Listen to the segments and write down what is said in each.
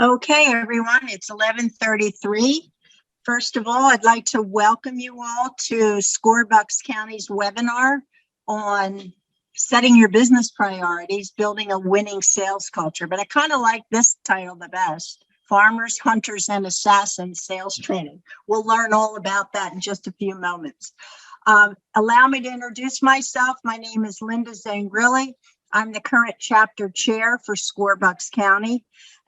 Okay, everyone, it's 11:33. First of all, I'd like to welcome you all to Bucks County's webinar on setting your business priorities, building a winning sales culture. But I kind of like this title the best: Farmers, Hunters, and Assassins Sales Training. We'll learn all about that in just a few moments. Allow me to introduce myself. My name is Linda Zangrilli. I'm the current chapter chair for Bucks County.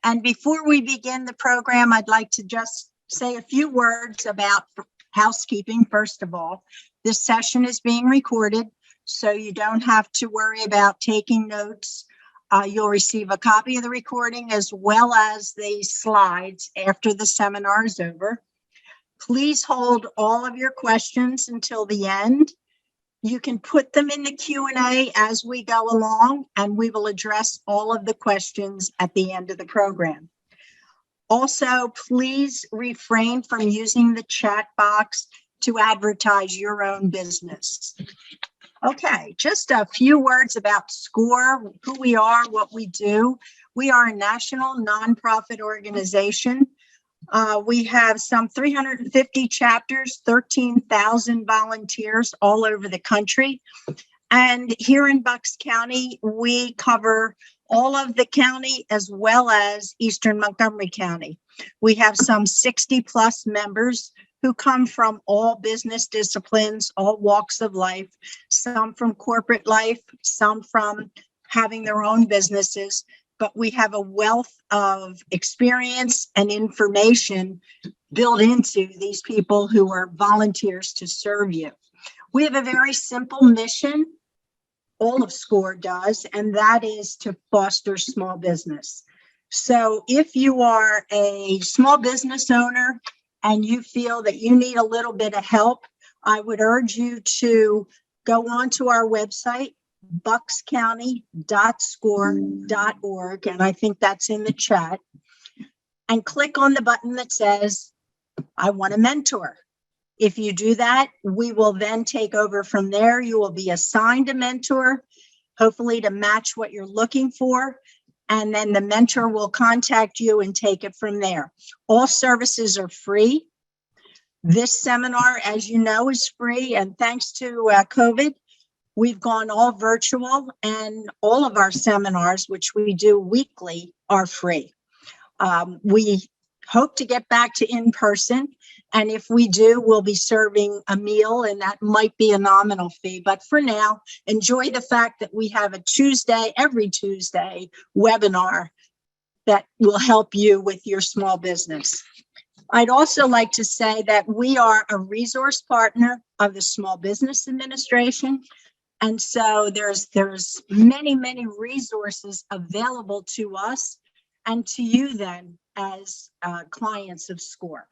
And before we begin the program, I'd like to just say a few words about housekeeping. First of all, this session is being recorded, so you don't have to worry about taking notes. You'll receive a copy of the recording as well as the slides after the seminar is over. Please hold all of your questions until the end. You can put them in the Q&A as we go along, and we will address all of the questions at the end of the program. Also, please refrain from using the chat box to advertise your own business. Okay, just a few words about SCORE, who we are, what we do. We are a national nonprofit organization. We have some 350 chapters, 13,000 volunteers all over the country. And here in Bucks County, we cover all of the county as well as Eastern Montgomery County. We have some 60 plus members who come from all business disciplines, all walks of life, some from corporate life, some from having their own businesses. But we have a wealth of experience and information built into these people who are volunteers to serve you. We have a very simple mission, all of SCORE does, and that is to foster small business. So if you are a small business owner and you feel that you need a little bit of help, I would urge you to go onto our website, buckscounty.score.org, and I think that's in the chat, and click on the button that says, I want a mentor. If you do that, we will then take over from there. You will be assigned a mentor, hopefully to match what you're looking for, and then the mentor will contact you and take it from there. All services are free. This seminar, as you know, is free, and thanks to COVID, we've gone all virtual, and all of our seminars, which we do weekly, are free. We hope to get back to in-person, and if we do, we'll be serving a meal, and that might be a nominal fee. But for now, enjoy the fact that we have a every Tuesday webinar that will help you with your small business. I'd also like to say that we are a resource partner of the Small Business Administration. And so there's many, many resources available to us and to you then as clients of SCORE.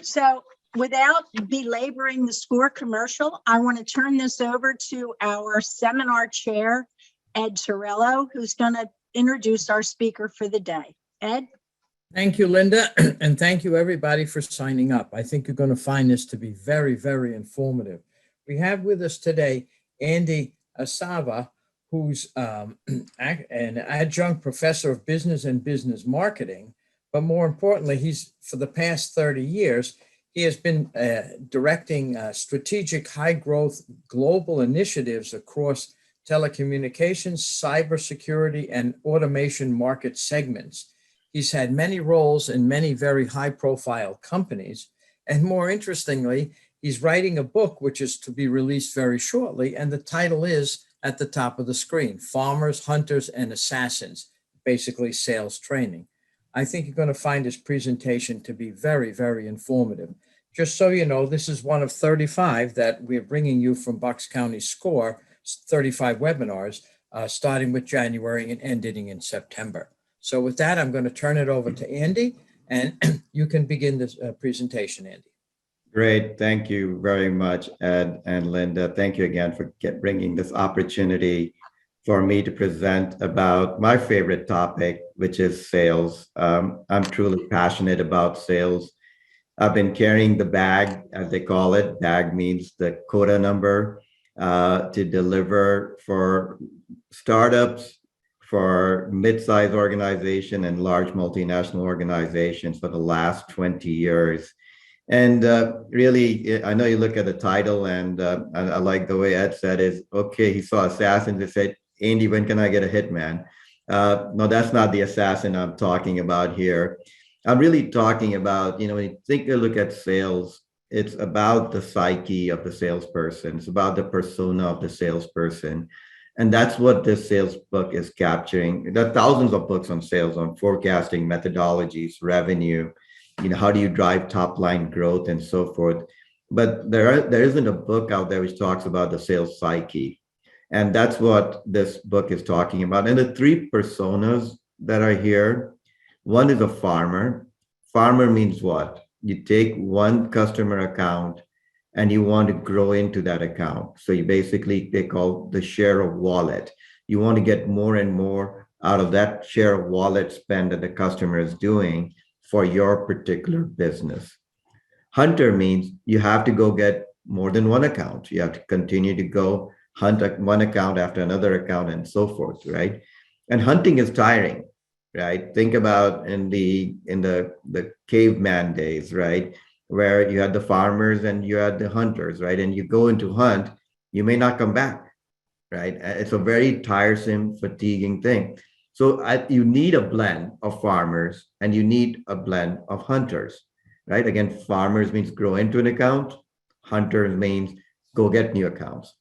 So without belaboring the SCORE commercial, I want to turn this over to our seminar chair, Ed Torello, who's going to introduce our speaker for the day. Ed? Thank you, Linda, and thank you everybody for signing up. I think you're going to find this to be very, very informative. We have with us today Andy Asaba, who's an adjunct professor of business and business marketing. But more importantly, he's, for the past 30 years, he has been directing strategic high growth global initiatives across telecommunications, cybersecurity, and automation market segments. He's had many roles in many very high profile companies. And more interestingly, he's writing a book, which is to be released very shortly. And the title is at the top of the screen: Farmers, Hunters, and Assassins, basically sales training. I think you're going to find his presentation to be very, very informative. Just so you know, this is one of 35 that we're bringing you from Bucks County SCORE, 35 webinars, starting with January and ending in September. So with that, I'm going to turn it over to Andy, and you can begin this presentation, Andy. Great. Thank you very much, Ed and Linda. Thank you again for bringing this opportunity for me to present about my favorite topic, which is sales. I'm truly passionate about sales. I've been carrying the bag, as they call it. Bag means the quota number, to deliver for startups, for mid-sized organization and large multinational organizations for the last 20 years. And really, I know you look at the title, and I like the way Ed said is, okay, he saw assassins and said, Andy, when can I get a hitman? No, that's not the assassin I'm talking about here. I'm really talking about, when you take a look at sales, it's about the psyche of the salesperson. It's about the persona of the salesperson. And that's what this sales book is capturing. There are thousands of books on sales, on forecasting, methodologies, revenue, how do you drive top line growth and so forth. But there isn't a book out there which talks about the sales psyche. And that's what this book is talking about. And the three personas that are here, one is a farmer. Farmer means what? You take one customer account and you want to grow into that account. So you basically, they call the share of wallet. You want to get more and more out of that share of wallet spend that the customer is doing for your particular business. Hunter means you have to go get more than one account. You have to continue to go hunt one account after another account and so forth, right? And hunting is tiring, right? Think about in the caveman days, right? Where you had the farmers and you had the hunters, right? And you go into hunt, you may not come back, right? It's a very tiresome, fatiguing thing. So you need a blend of farmers and you need a blend of hunters, right? Again, farmers means grow into an account. Hunters means go get new accounts.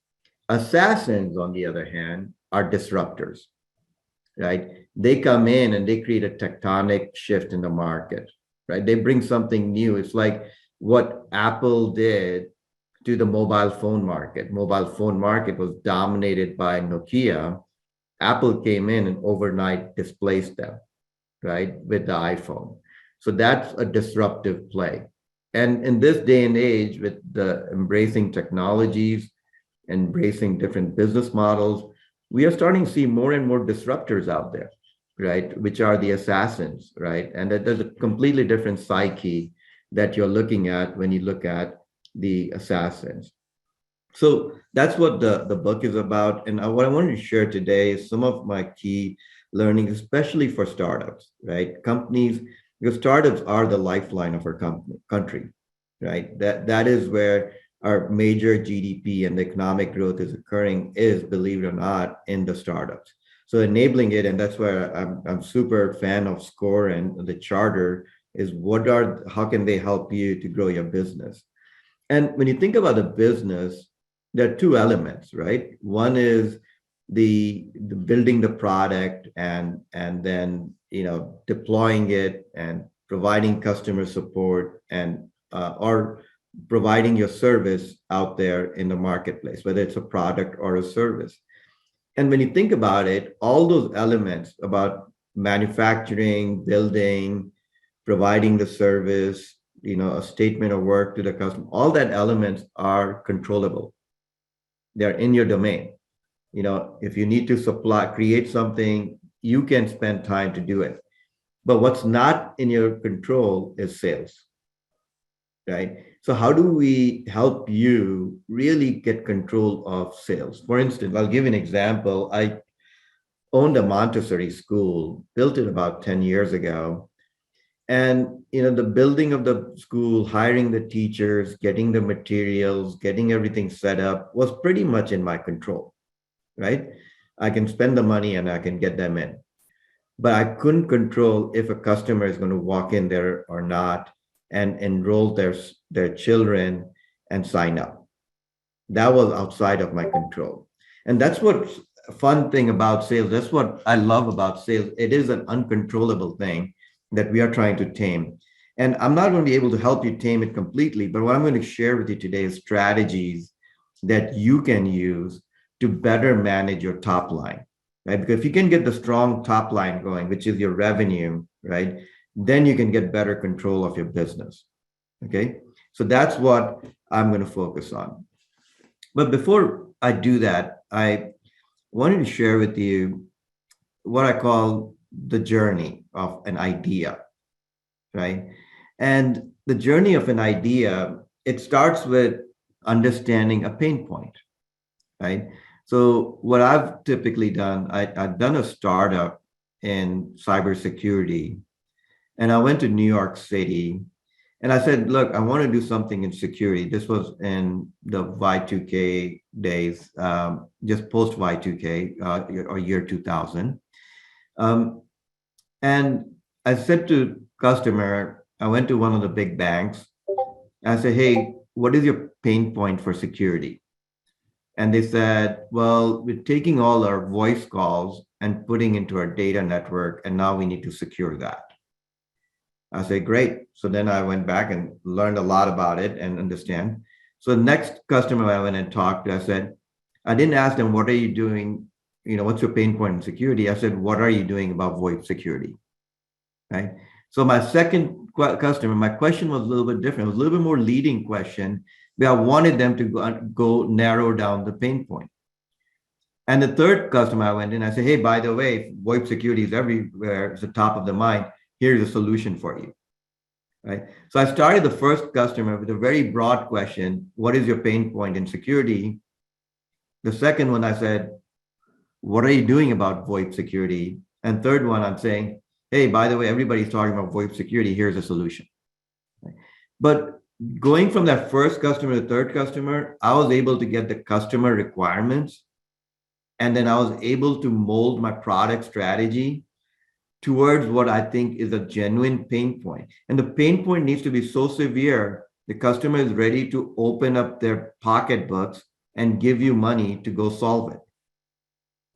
Assassins, on the other hand, are disruptors, right? They come in and they create a tectonic shift in the market, right? They bring something new. It's like what Apple did to the mobile phone market. Mobile phone market was dominated by Nokia. Apple came in and overnight displaced them, right, with the iPhone. So that's a disruptive play. And in this day and age, with the embracing technologies, embracing different business models, we are starting to see more and more disruptors out there, right, which are the assassins, right? And that there's a completely different psyche that you're looking at when you look at the assassins. So that's what the book is about. And what I wanted to share today is some of my key learnings, especially for startups, right? Companies, because startups are the lifeline of our country, right? That is where our major GDP and the economic growth is occurring, is, believe it or not, in the startups. So enabling it, and that's where I'm super fan of SCORE and the charter, is how can they help you to grow your business? And when you think about a business, there are two elements, right? One is the building the product and then deploying it and providing customer support and or providing your service out there in the marketplace, whether it's a product or a service. And when you think about it, all those elements about manufacturing, building, providing the service, a statement of work to the customer, all that elements are controllable. They're in your domain. If you need to create something, you can spend time to do it. But what's not in your control is sales, right? So how do we help you really get control of sales? For instance, I'll give you an example. I owned a Montessori school, built it about 10 years ago. And the building of the school, hiring the teachers, getting the materials, getting everything set up was pretty much in my control, right? I can spend the money and I can get them in. But I couldn't control if a customer is going to walk in there or not and enroll their children and sign up. That was outside of my control. And that's what's a fun thing about sales. That's what I love about sales. It is an uncontrollable thing that we are trying to tame. And I'm not going to be able to help you tame it completely, but what I'm going to share with you today is strategies that you can use to better manage your top line, right? Because if you can get the strong top line going, which is your revenue, right, then you can get better control of your business, okay? So that's what I'm going to focus on. But before I do that, I wanted to share with you what I call the journey of an idea, right? And the journey of an idea, it starts with understanding a pain point, right? So what I've typically done, I've done a startup in cybersecurity, and I went to New York City, and I said, look, I want to do something in security. This was in the Y2K days, just post Y2K, or year 2000. Um, and I said to customer, I went to one of the big banks. I said, hey, what is your pain point for security? And they said, well, we're taking all our voice calls and putting into our data network, and now we need to secure that. I said, great. So then I went back and learned a lot about it and understand. So the next customer I went and talked to, I said, I didn't ask them, what are you doing? What's your pain point in security? I said, what are you doing about voice security? Right. So my second customer, my question was a little bit different. It was a little bit more leading question, but I wanted them to go narrow down the pain point. And the third customer I went in, I said, hey, by the way, VoIP security is everywhere. It's the top of the mind. Here's a solution for you. Right. So I started the first customer with a very broad question. What is your pain point in security? The second one, I said, what are you doing about VoIP security? And third one, I'm saying, hey, by the way, everybody's talking about VoIP security. Here's a solution. Right. But going from that first customer to the third customer, I was able to get the customer requirements. And then I was able to mold my product strategy towards what I think is a genuine pain point. And the pain point needs to be so severe, the customer is ready to open up their pocketbooks and give you money to go solve it,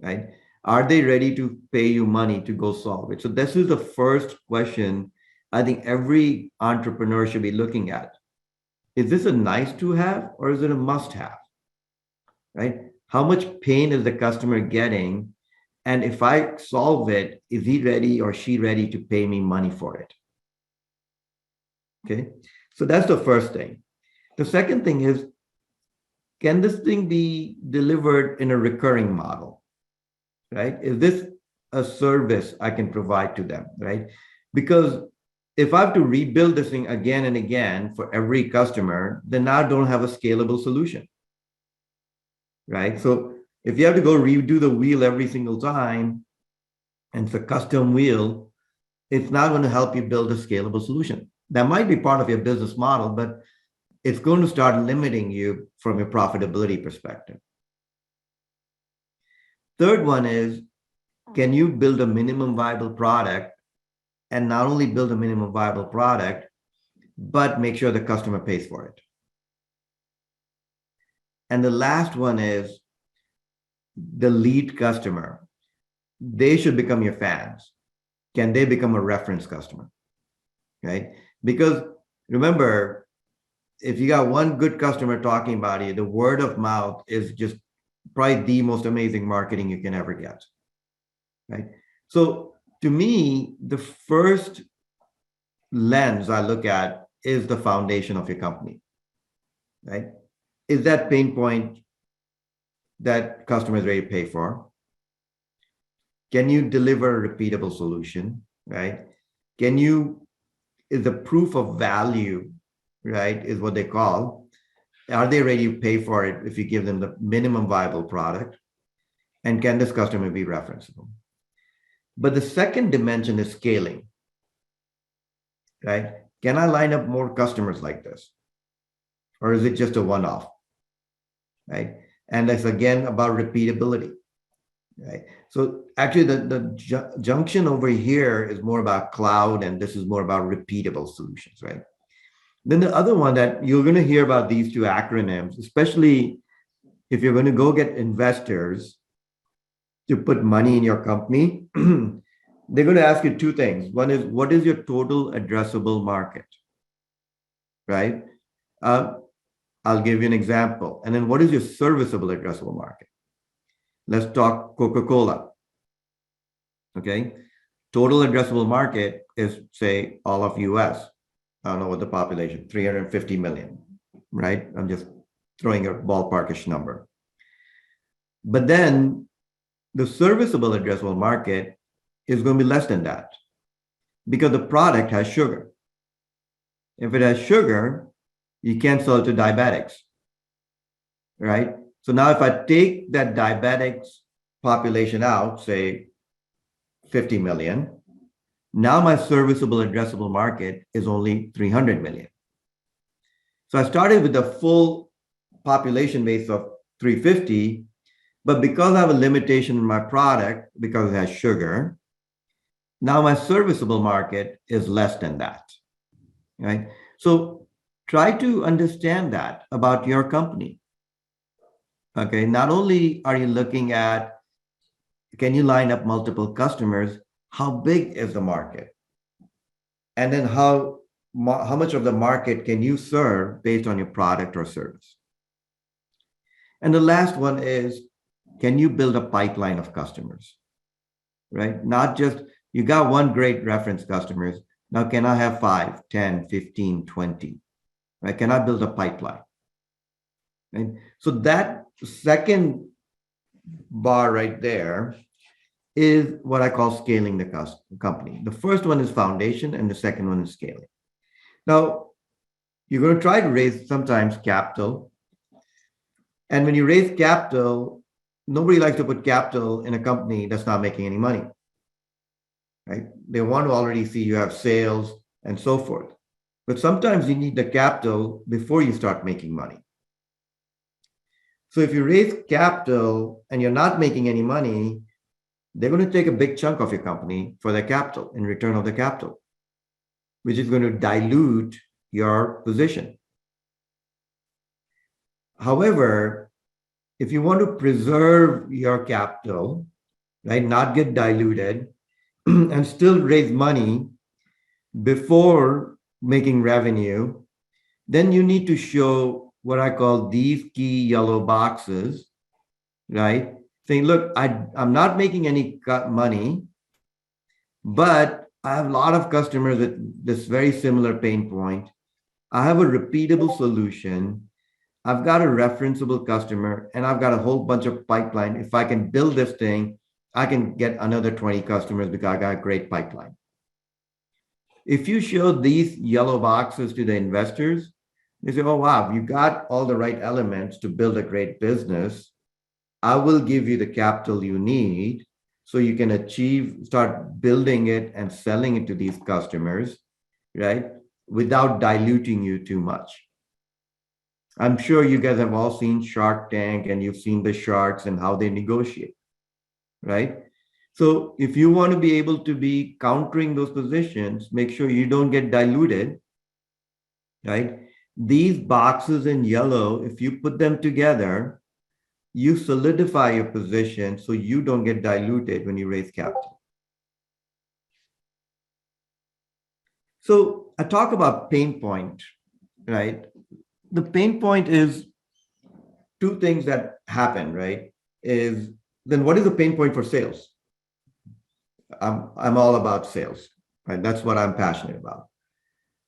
right? Are they ready to pay you money to go solve it? So this is the first question I think every entrepreneur should be looking at. Is this a nice to have or is it a must have, right? How much pain is the customer getting? And if I solve it, is he ready or she ready to pay me money for it? Okay, so that's the first thing. The second thing is, can this thing be delivered in a recurring model, right? Is this a service I can provide to them, right? Because if I have to rebuild this thing again and again for every customer, then now I don't have a scalable solution, right? So if you have to go redo the wheel every single time, and it's a custom wheel, it's not going to help you build a scalable solution. That might be part of your business model, but it's going to start limiting you from your profitability perspective. Third one is, can you build a minimum viable product and not only build a minimum viable product, but make sure the customer pays for it? And the last one is the lead customer. They should become your fans. Can they become a reference customer? Right? Because remember, if you got one good customer talking about you, the word of mouth is just probably the most amazing marketing you can ever get. Right? So to me, the first lens I look at is the foundation of your company. Right? Is that pain point that customers ready to pay for? Can you deliver a repeatable solution, right? Is the proof of value, right, is what they call, are they ready to pay for it if you give them the minimum viable product? And can this customer be referenceable? But the second dimension is scaling, right? Can I line up more customers like this? Or is it just a one-off, right? And that's again about repeatability. Right. So actually the junction over here is more about cloud and this is more about repeatable solutions, right? Then the other one that you're going to hear about these two acronyms, especially if you're going to go get investors to put money in your company, they're going to ask you two things. One is, what is your total addressable market, right? I'll give you an example. And then what is your serviceable addressable market? Let's talk Coca-Cola. Okay. Total addressable market is, say, all of US. I don't know what the population, 350 million, right? I'm just throwing a ballparkish number. But then the serviceable addressable market is going to be less than that because the product has sugar. If it has sugar, you can't sell it to diabetics, right? So now if I take that diabetics population out, say 50 million, now my serviceable addressable market is only 300 million. So I started with a full population base of 350, but because I have a limitation in my product, because it has sugar, now my serviceable market is less than that, right? So try to understand that about your company. Okay, not only are you looking at, can you line up multiple customers, how big is the market? And then how much of the market can you serve based on your product or service? And the last one is, can you build a pipeline of customers, right? Not just, you got one great reference customers. Now, can I have 5, 10, 15, 20, right? Can I build a pipeline? Right? So that second bar right there is what I call scaling the company. The first one is foundation, and the second one is scaling. Now, you're going to try to raise sometimes capital. And when you raise capital, nobody likes to put capital in a company that's not making any money, right? They want to already see you have sales and so forth. But sometimes you need the capital before you start making money. So if you raise capital and you're not making any money, they're going to take a big chunk of your company for their capital in return of the capital, which is going to dilute your position. However, if you want to preserve your capital, right, not get diluted and still raise money before making revenue, then you need to show what I call these key yellow boxes, right? Saying, look, I'm not making any money, but I have a lot of customers with this very similar pain point. I have a repeatable solution. I've got a referenceable customer, and I've got a whole bunch of pipeline. If I can build this thing, I can get another 20 customers because I got a great pipeline. If you show these yellow boxes to the investors, they say, oh, wow, you got all the right elements to build a great business. I will give you the capital you need so you can start building it and selling it to these customers, right? Without diluting you too much. I'm sure you guys have all seen Shark Tank and you've seen the sharks and how they negotiate, right? So if you want to be able to be countering those positions, make sure you don't get diluted, right? These boxes in yellow, if you put them together, you solidify your position so you don't get diluted when you raise capital. So I talk about pain point, right? The pain point is two things that happen, right? Is then what is the pain point for sales? I'm all about sales, right? That's what I'm passionate about.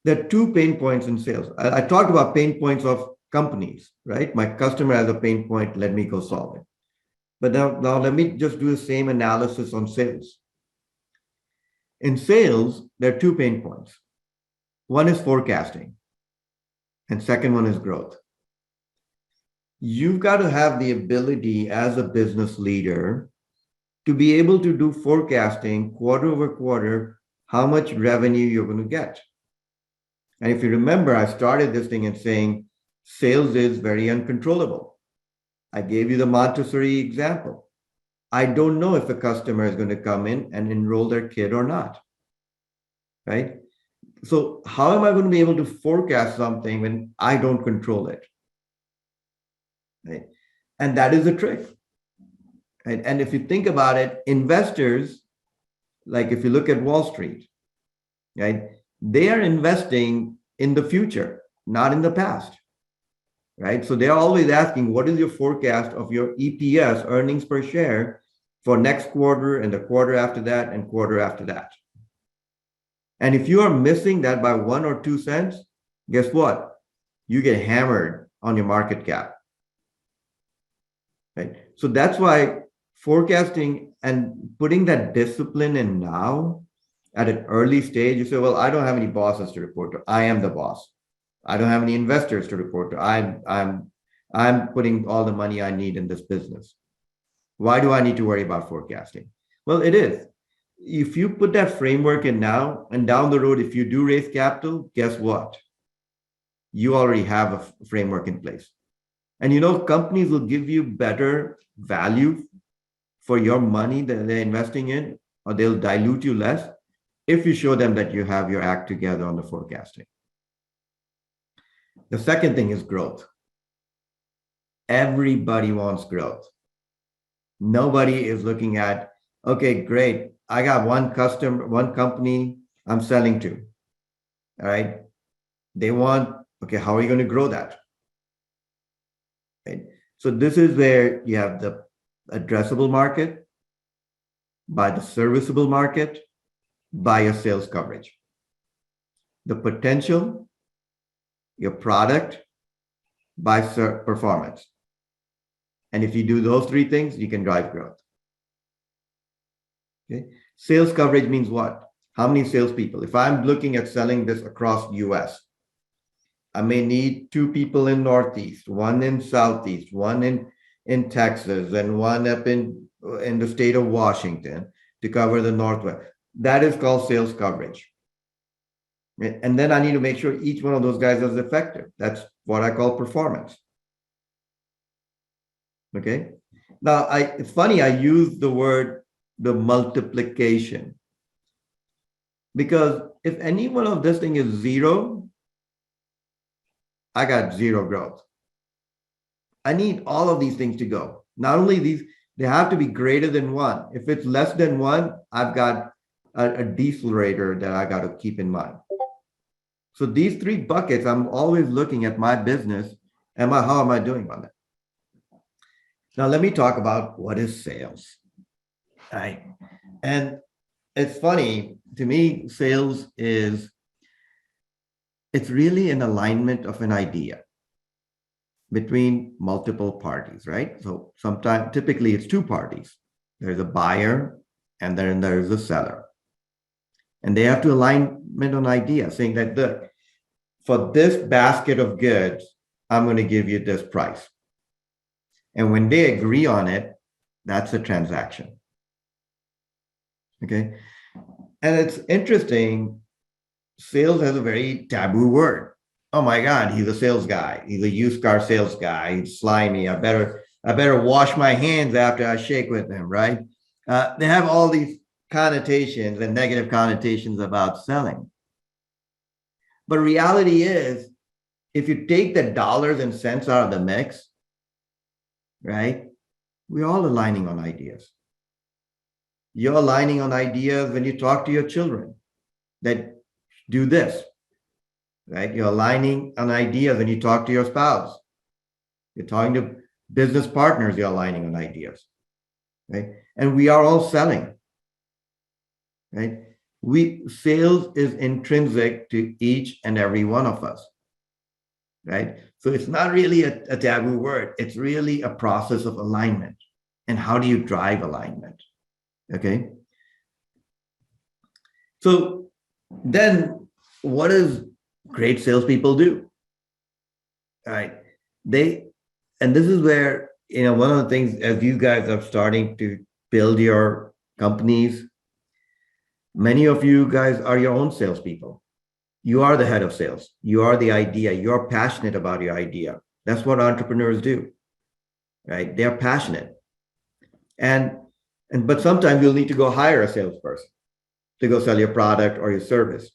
There are two pain points in sales. I talked about pain points of companies, right? My customer has a pain point, let me go solve it. But now let me just do the same analysis on sales. In sales, there are two pain points. One is forecasting, and second one is growth. You've got to have the ability as a business leader to be able to do forecasting quarter over quarter, how much revenue you're going to get. And if you remember, I started this thing in saying sales is very uncontrollable. I gave you the Montessori example. I don't know if a customer is going to come in and enroll their kid or not, right? So how am I going to be able to forecast something when I don't control it? Right? And that is the trick. Right? And if you think about it, investors, like if you look at Wall Street, right, they are investing in the future, not in the past. Right? So they're always asking, what is your forecast of your EPS, earnings per share, for next quarter and the quarter after that and quarter after that? And if you are missing that by 1 or 2 cents, guess what? You get hammered on your market cap. Right? So that's why forecasting and putting that discipline in now at an early stage, you say, well, I don't have any bosses to report to. I am the boss. I don't have any investors to report to. I'm I'm putting all the money I need in this business. Why do I need to worry about forecasting? Well, it is. If you put that framework in now and down the road, if you do raise capital, guess what? You already have a framework in place. And companies will give you better value for your money that they're investing in, or they'll dilute you less if you show them that you have your act together on the forecasting. The second thing is growth. Everybody wants growth. Nobody is looking at, okay, great, I got one customer, one company I'm selling to. All right. They want, okay, how are you going to grow that? Right? So this is where you have the addressable market, by the serviceable market, by your sales coverage. The potential, your product, by performance. And if you do those three things, you can drive growth. Okay. Sales coverage means what? How many salespeople? If I'm looking at selling this across US, I may need 2 people in Northeast, 1 in Southeast, 1 in Texas, and 1 up in the state of Washington to cover the Northwest. That is called sales coverage. And then I need to make sure each one of those guys is effective. That's what I call performance. Okay. Now, it's funny, I use the word the multiplication, because if any one of this thing is 0, I got 0 growth. I need all of these things to go. Not only these, they have to be greater than 1. If it's less than 1, I've got a decelerator that I got to keep in mind. So these 3 buckets, I'm always looking at my business. How am I doing on that? Now, let me talk about what is sales. Right. And it's funny to me, sales it's really an alignment of an idea between multiple parties, right? So typically it's 2 parties. There's a buyer and then there's a seller. And they have to alignment on idea, saying that for this basket of goods, I'm going to give you this price. And when they agree on it, that's a transaction. Okay. And it's interesting, sales has a very taboo word. Oh my God, he's a sales guy. He's a used car sales guy. He's slimy. I better wash my hands after I shake with him, right? They have all these connotations and negative connotations about selling. But reality is, if you take the dollars and cents out of the mix, right, we're all aligning on ideas. You're aligning on ideas when you talk to your children that do this, right? You're aligning on ideas when you talk to your spouse. You're talking to business partners, you're aligning on ideas, right? And we are all selling, right? Sales is intrinsic to each and every one of us, right? So it's not really a taboo word. It's really a process of alignment. And how do you drive alignment? Okay. So then what does great salespeople do? All right. And this is where, one of the things, as you guys are starting to build your companies, many of you guys are your own salespeople. You are the head of sales. You are the idea. You're passionate about your idea. That's what entrepreneurs do, right? They're passionate. But sometimes you'll need to go hire a salesperson to go sell your product or your service.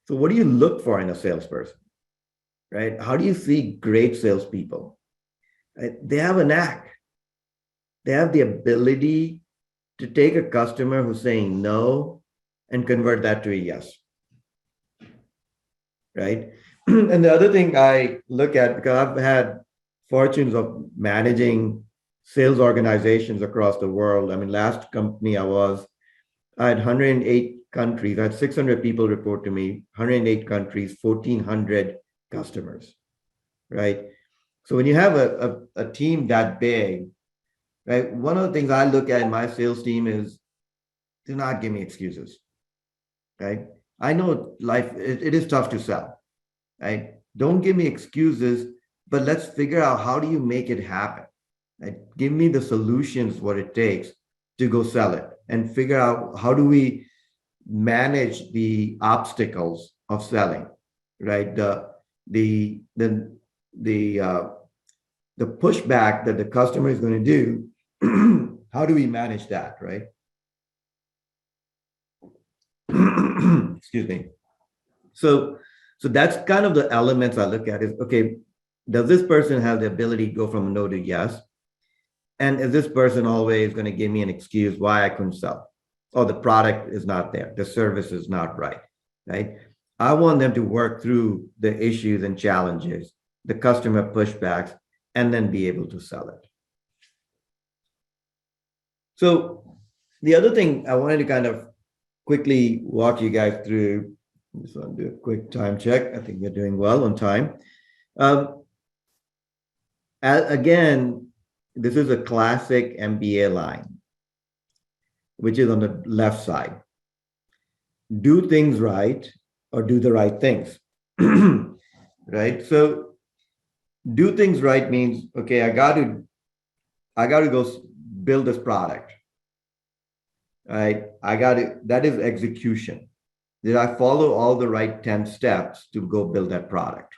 So what do you look for in a salesperson, right? How do you see great salespeople? Right? They have a knack. They have the ability to take a customer who's saying no and convert that to a yes, right? And the other thing I look at, because I've had fortunes of managing sales organizations across the world. I mean, last company I had 108 countries. I had 600 people report to me, 108 countries, 1,400 customers, right? So when you have a team that big, right, one of the things I look at in my sales team is, do not give me excuses, right? I know life, it is tough to sell, right? Don't give me excuses. but let's figure out how do you make it happen. Right? Give me the solutions, what it takes to go sell it, and figure out how do we manage the obstacles of selling, right? The the the uh, the pushback that the customer is going to do. How do we manage that, right? Excuse me. So, so that's kind of the elements I look at is, okay, does this person have the ability to go from no to yes? And is this person always going to give me an excuse why I couldn't sell? Oh, the product is not there. The service is not right, right? I want them to work through the issues and challenges, the customer pushbacks, and then be able to sell it. So the other thing I wanted to kind of quickly walk you guys through, just want to do a quick time check. I think we're doing well on time. Again, this is a classic MBA line, which is on the left side. Do things right or do the right things, right? So do things right means, okay, I got to go build this product, right? That is execution. Did I follow all the right 10 steps to go build that product?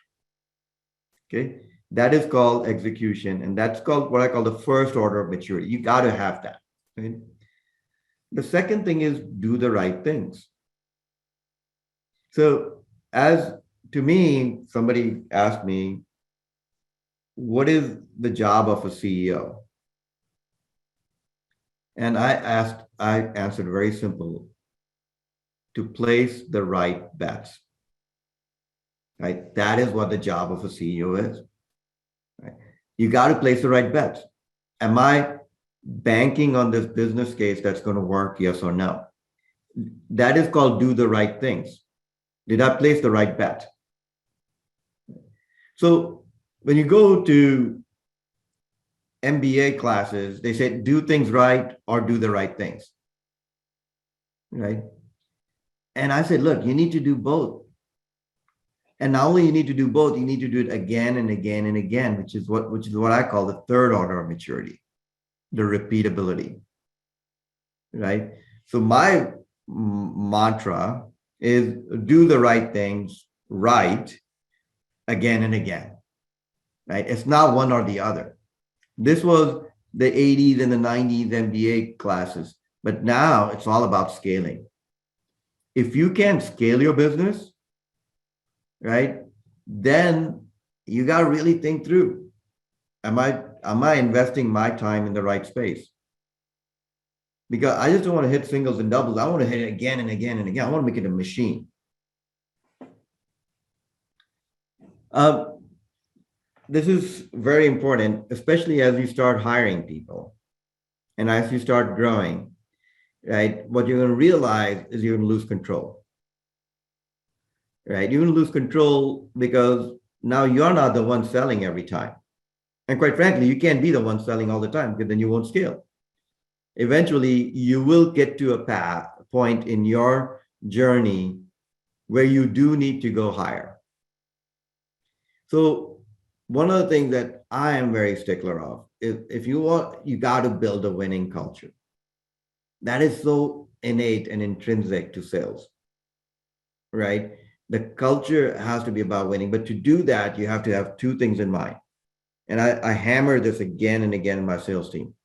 Okay, that is called execution. And that's called what I call the first order of maturity. You got to have that. Right? The second thing is do the right things. So as to me, somebody asked me, what is the job of a CEO? And I answered very simple, to place the right bets. Right? That is what the job of a CEO is. Right? You got to place the right bets. Am I banking on this business case that's going to work? Yes or no? That is called do the right things. Did I place the right bet? So when you go to MBA classes, they say do things right or do the right things. Right? And I said, look, you need to do both. And not only you need to do both, you need to do it again and again and again, which is what I call the third order of maturity, the repeatability. Right? So my mantra is do the right things right again and again. Right? It's not one or the other. This was the 80s and the 90s MBA classes, but now it's all about scaling. If you can scale your business, right, then you got to really think through, am I investing my time in the right space? Because I just don't want to hit singles and doubles. I want to hit it again and again and again. I want to make it a machine. This is very important, especially as you start hiring people and as you start growing, right? What you're going to realize is you're going to lose control. Right? You're going to lose control because now you're not the one selling every time. And quite frankly, you can't be the one selling all the time because then you won't scale. Eventually, you will get to a point in your journey where you do need to go higher. So one of the things that I am very stickler of is if you want, you got to build a winning culture. That is so innate and intrinsic to sales, right? The culture has to be about winning, but to do that, you have to have two things in mind. And I hammer this again and again in my sales team.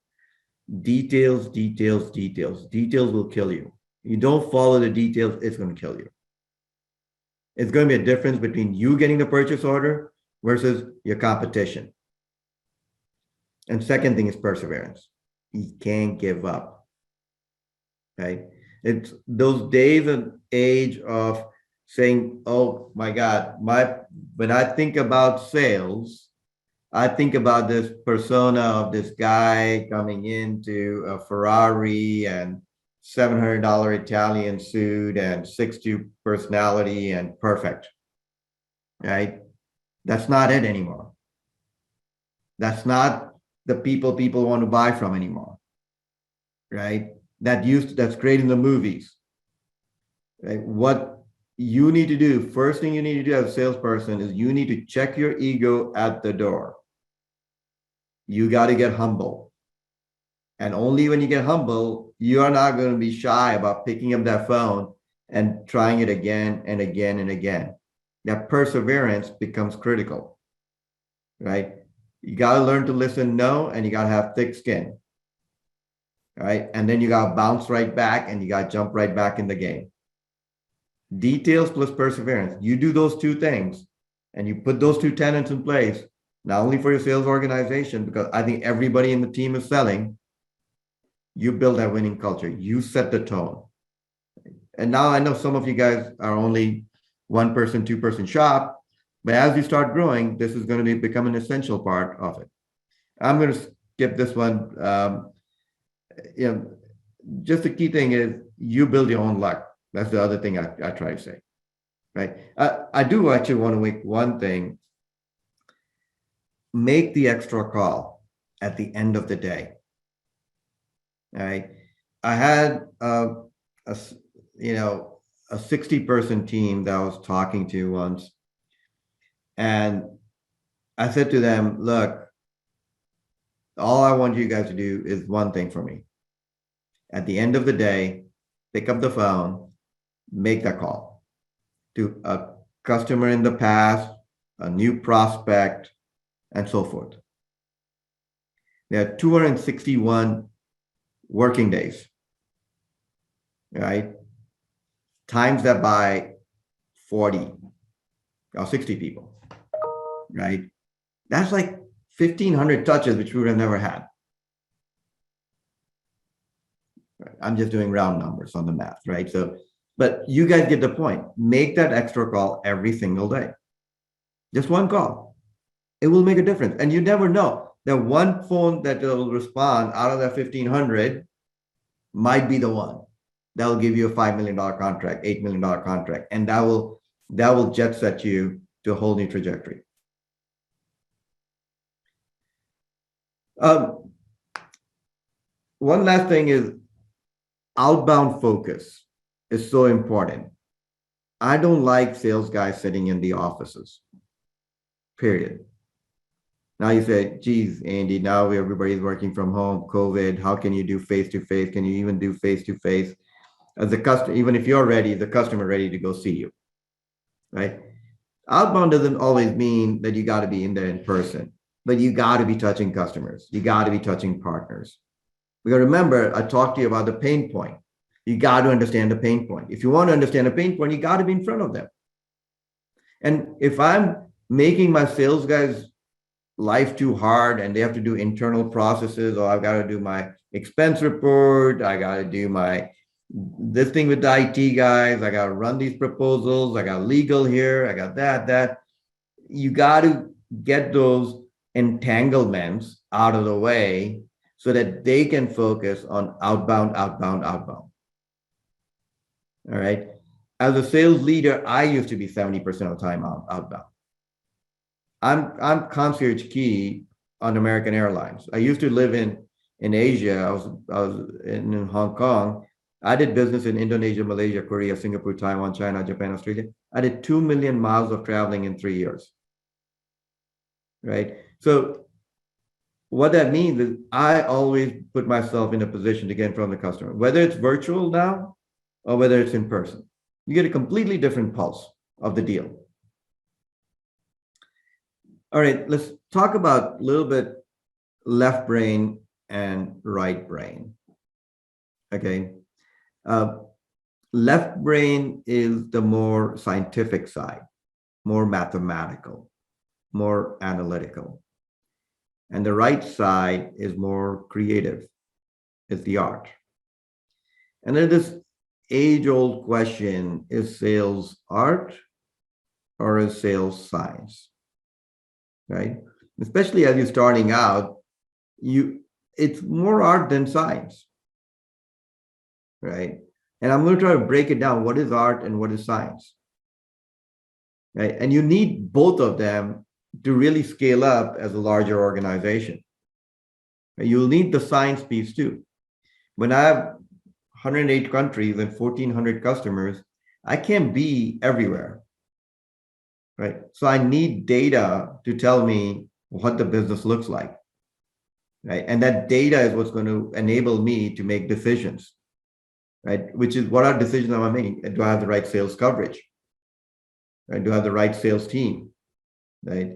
Details, details, details. Details will kill you. You don't follow the details, it's going to kill you. It's going to be a difference between you getting the purchase order versus your competition. And second thing is perseverance. You can't give up, right? It's those days and age of saying, oh my God, when I think about sales, I think about this persona of this guy coming into a Ferrari and $700 Italian suit and 6'2" personality and perfect, right? That's not it anymore. That's not the people want to buy from anymore, right? That's great in the movies, right? What first thing you need to do as a salesperson is you need to check your ego at the door. You got to get humble. And only when you get humble, you are not going to be shy about picking up that phone and trying it again and again and again. That perseverance becomes critical, right? You got to learn to listen no, and you got to have thick skin, right? And then you got to bounce right back and you got to jump right back in the game. Details plus perseverance. You do those two things and you put those two tenets in place, not only for your sales organization, because I think everybody in the team is selling, you build that winning culture. You set the tone. And now I know some of you guys are only 1-person, 2-person shop, but as you start growing, this is going to become an essential part of it. I'm going to skip this one. Just the key thing is you build your own luck. That's the other thing I try to say, right? I do actually want to make one thing. Make the extra call at the end of the day. All right. I had a 60-person team that I was talking to once. And I said to them, look, all I want you guys to do is one thing for me. At the end of the day, pick up the phone, make that call to a customer in the past, a new prospect, and so forth. There are 261 working days, right? Times that by 40 or 60 people, right? That's like 1,500 touches, which we would have never had. Right? I'm just doing round numbers on the math, right? So, but you guys get the point. Make that extra call every single day. Just one call. It will make a difference. And you never know. That one phone that will respond out of that 1,500 might be the one that will give you a $5 million contract, $8 million contract. And that will jet set you to a whole new trajectory. One last thing is outbound focus is so important. I don't like sales guys sitting in the offices, period. Now you say, geez, Andy, now everybody's working from home, COVID, how can you do face-to-face? Can you even do face-to-face? As a customer, even if you're ready, the customer ready to go see you, right? Outbound doesn't always mean that you got to be in there in person, but you got to be touching customers. You got to be touching partners. We got to remember, I talked to you about the pain point. You got to understand the pain point. If you want to understand a pain point, you got to be in front of them. And if I'm making my sales guys' life too hard and they have to do internal processes, or I've got to do my expense report, I got to do this thing with the IT guys, I got to run these proposals, I got legal here, I got that. You got to get those entanglements out of the way so that they can focus on outbound. All right. As a sales leader, I used to be 70% of the time outbound. I'm concierge key on American Airlines. I used to live in Asia. I was in Hong Kong. I did business in Indonesia, Malaysia, Korea, Singapore, Taiwan, China, Japan, Australia. I did 2 million miles of traveling in 3 years. Right. So what that means is I always put myself in a position to get in front of the customer, whether it's virtual now or whether it's in person. You get a completely different pulse of the deal. All right, let's talk about a little bit left brain and right brain. Okay. Left brain is the more scientific side, more mathematical, more analytical. And the right side is more creative. It's the art. And then this age-old question, is sales art or is sales science? Right? Especially as you're starting out, it's more art than science. Right? And I'm going to try to break it down. What is art and what is science? Right? And you need both of them to really scale up as a larger organization. You'll need the science piece too. When I have 108 countries and 1,400 customers, I can't be everywhere, right? So I need data to tell me what the business looks like, right? And that data is what's going to enable me to make decisions, right? Which is what are decisions am I making? Do I have the right sales coverage? Right? Do I have the right sales team? Right?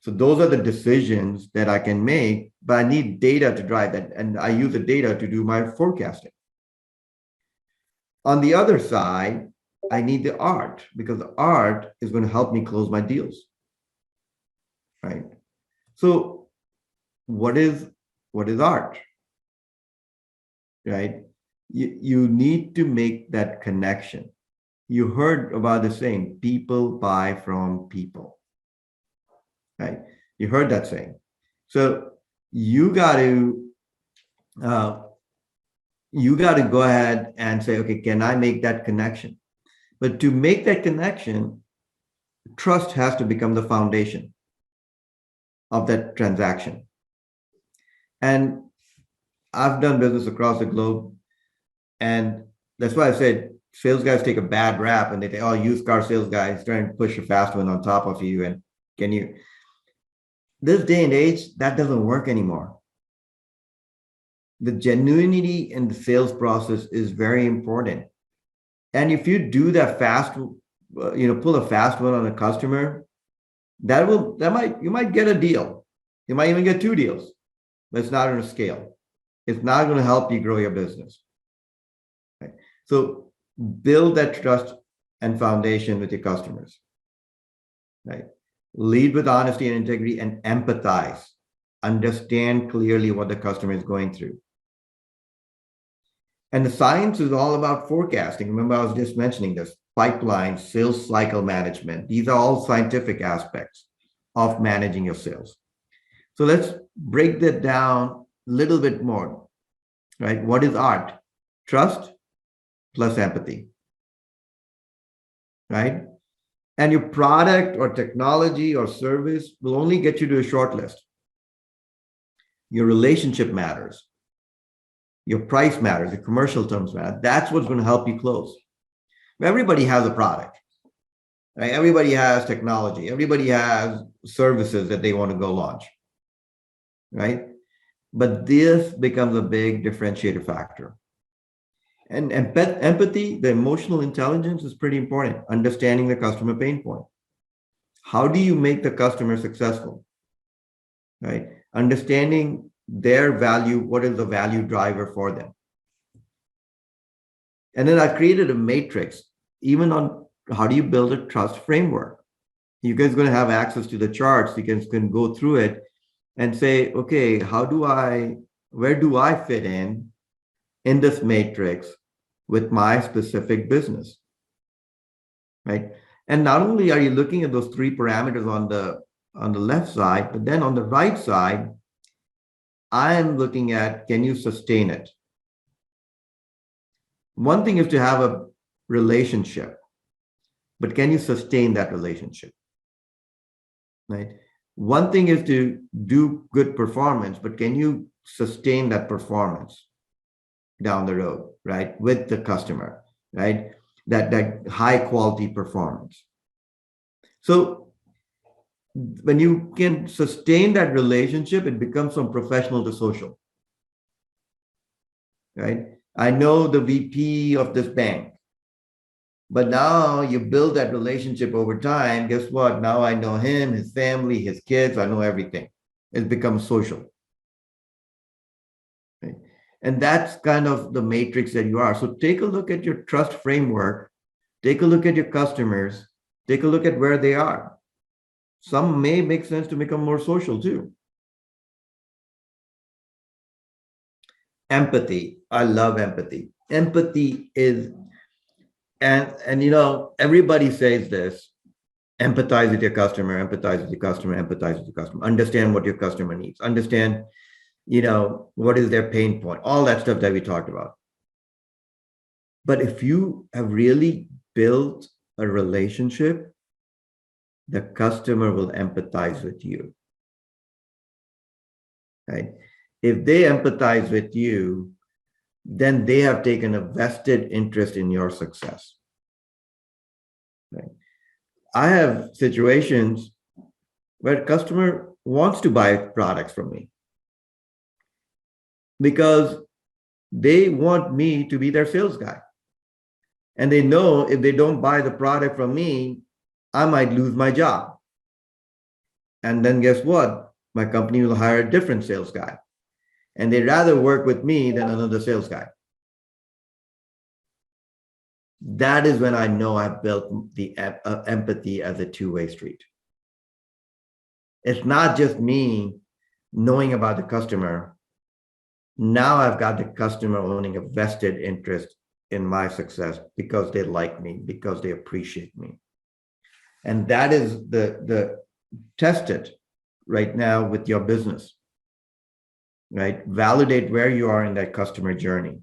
So those are the decisions that I can make, but I need data to drive that. And I use the data to do my forecasting. On the other side, I need the art because the art is going to help me close my deals. Right? So what is art? Right? You need to make that connection. You heard about the saying, people buy from people. Right? You heard that saying. So you got to uh, go ahead and say, okay, can I make that connection? But to make that connection, trust has to become the foundation of that transaction. And I've done business across the globe, and that's why I said sales guys take a bad rap, and they say, "Oh, used car sales guys trying to push a fast one on top of you." And can you? This day and age, that doesn't work anymore. The genuinity in the sales process is very important. And if you do that fast, pull a fast one on a customer, you might get a deal. You might even get 2 deals, but it's not on a scale. It's not going to help you grow your business. Right? So build that trust and foundation with your customers. Right? Lead with honesty and integrity and empathize. Understand clearly what the customer is going through. And the science is all about forecasting. Remember, I was just mentioning this pipeline, sales cycle management. These are all scientific aspects of managing your sales. So let's break that down a little bit more, right? What is art? Trust plus empathy, right? And your product or technology or service will only get you to a short list. Your relationship matters. Your price matters. The commercial terms matter. That's what's going to help you close. Everybody has a product, right? Everybody has technology. Everybody has services that they want to go launch, right? But this becomes a big differentiator factor. And empathy, the emotional intelligence is pretty important. Understanding the customer pain point. How do you make the customer successful, right? Understanding their value, what is the value driver for them? And then I created a matrix, even on how do you build a trust framework. You guys are going to have access to the charts. You guys can go through it and say, okay, where do I fit in this matrix with my specific business, right? And not only are you looking at those 3 parameters on the left side, but then on the right side, I am looking at, can you sustain it? One thing is to have a relationship, but can you sustain that relationship, right? One thing is to do good performance, but can you sustain that performance down the road, right? With the customer, right? That high quality performance. So when you can sustain that relationship, it becomes from professional to social, right? I know the VP of this bank, but now you build that relationship over time. Guess what? Now I know him, his family, his kids. I know everything. It becomes social. Right? And that's kind of the matrix that you are. So take a look at your trust framework. Take a look at your customers. Take a look at where they are. Some may make sense to become more social too. Empathy. I love empathy. Empathy is, and everybody says this, empathize with your customer, empathize with your customer, empathize with your customer. Understand what your customer needs. Understand, what is their pain point, all that stuff that we talked about. But if you have really built a relationship, the customer will empathize with you, right? If they empathize with you, then they have taken a vested interest in your success. I have situations where a customer wants to buy products from me because they want me to be their sales guy. And they know if they don't buy the product from me, I might lose my job. And then guess what? My company will hire a different sales guy. And they'd rather work with me than another sales guy. That is when I know I've built the empathy as a two-way street. It's not just me knowing about the customer. Now I've got the customer owning a vested interest in my success because they like me, because they appreciate me. And that is the test it right now with your business, right? Validate where you are in that customer journey.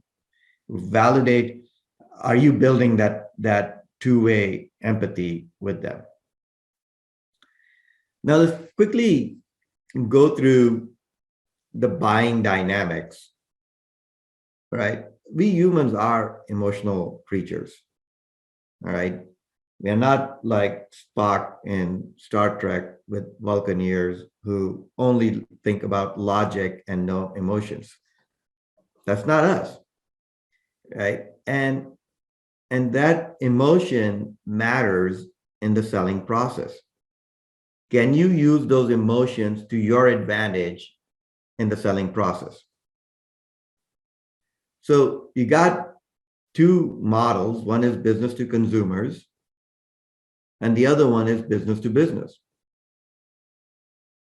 Validate, are you building that two-way empathy with them? Now let's quickly go through the buying dynamics, right? We humans are emotional creatures, all right? We are not like Spock in Star Trek with Vulcaneers who only think about logic and no emotions. That's not us, right? And that emotion matters in the selling process. Can you use those emotions to your advantage in the selling process? So you got two models. One is business to consumers, and the other one is business to business.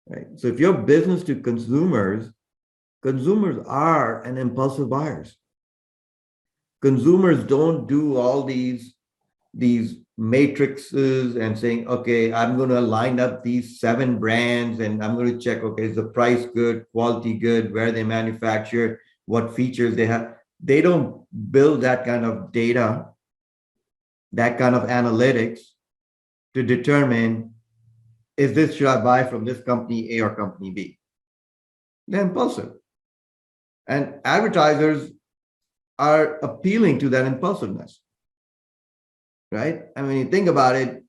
Right? So if you're business to consumers, consumers are an impulsive buyers. Consumers don't do all these matrices and saying, okay, I'm going to line up these 7 brands and I'm going to check, okay, is the price good, quality good, where they manufacture, what features they have. They don't build that kind of data, that kind of analytics to determine, should I buy from this company A or company B? They're impulsive. And advertisers are appealing to that impulsiveness. Right? I mean, you think about it,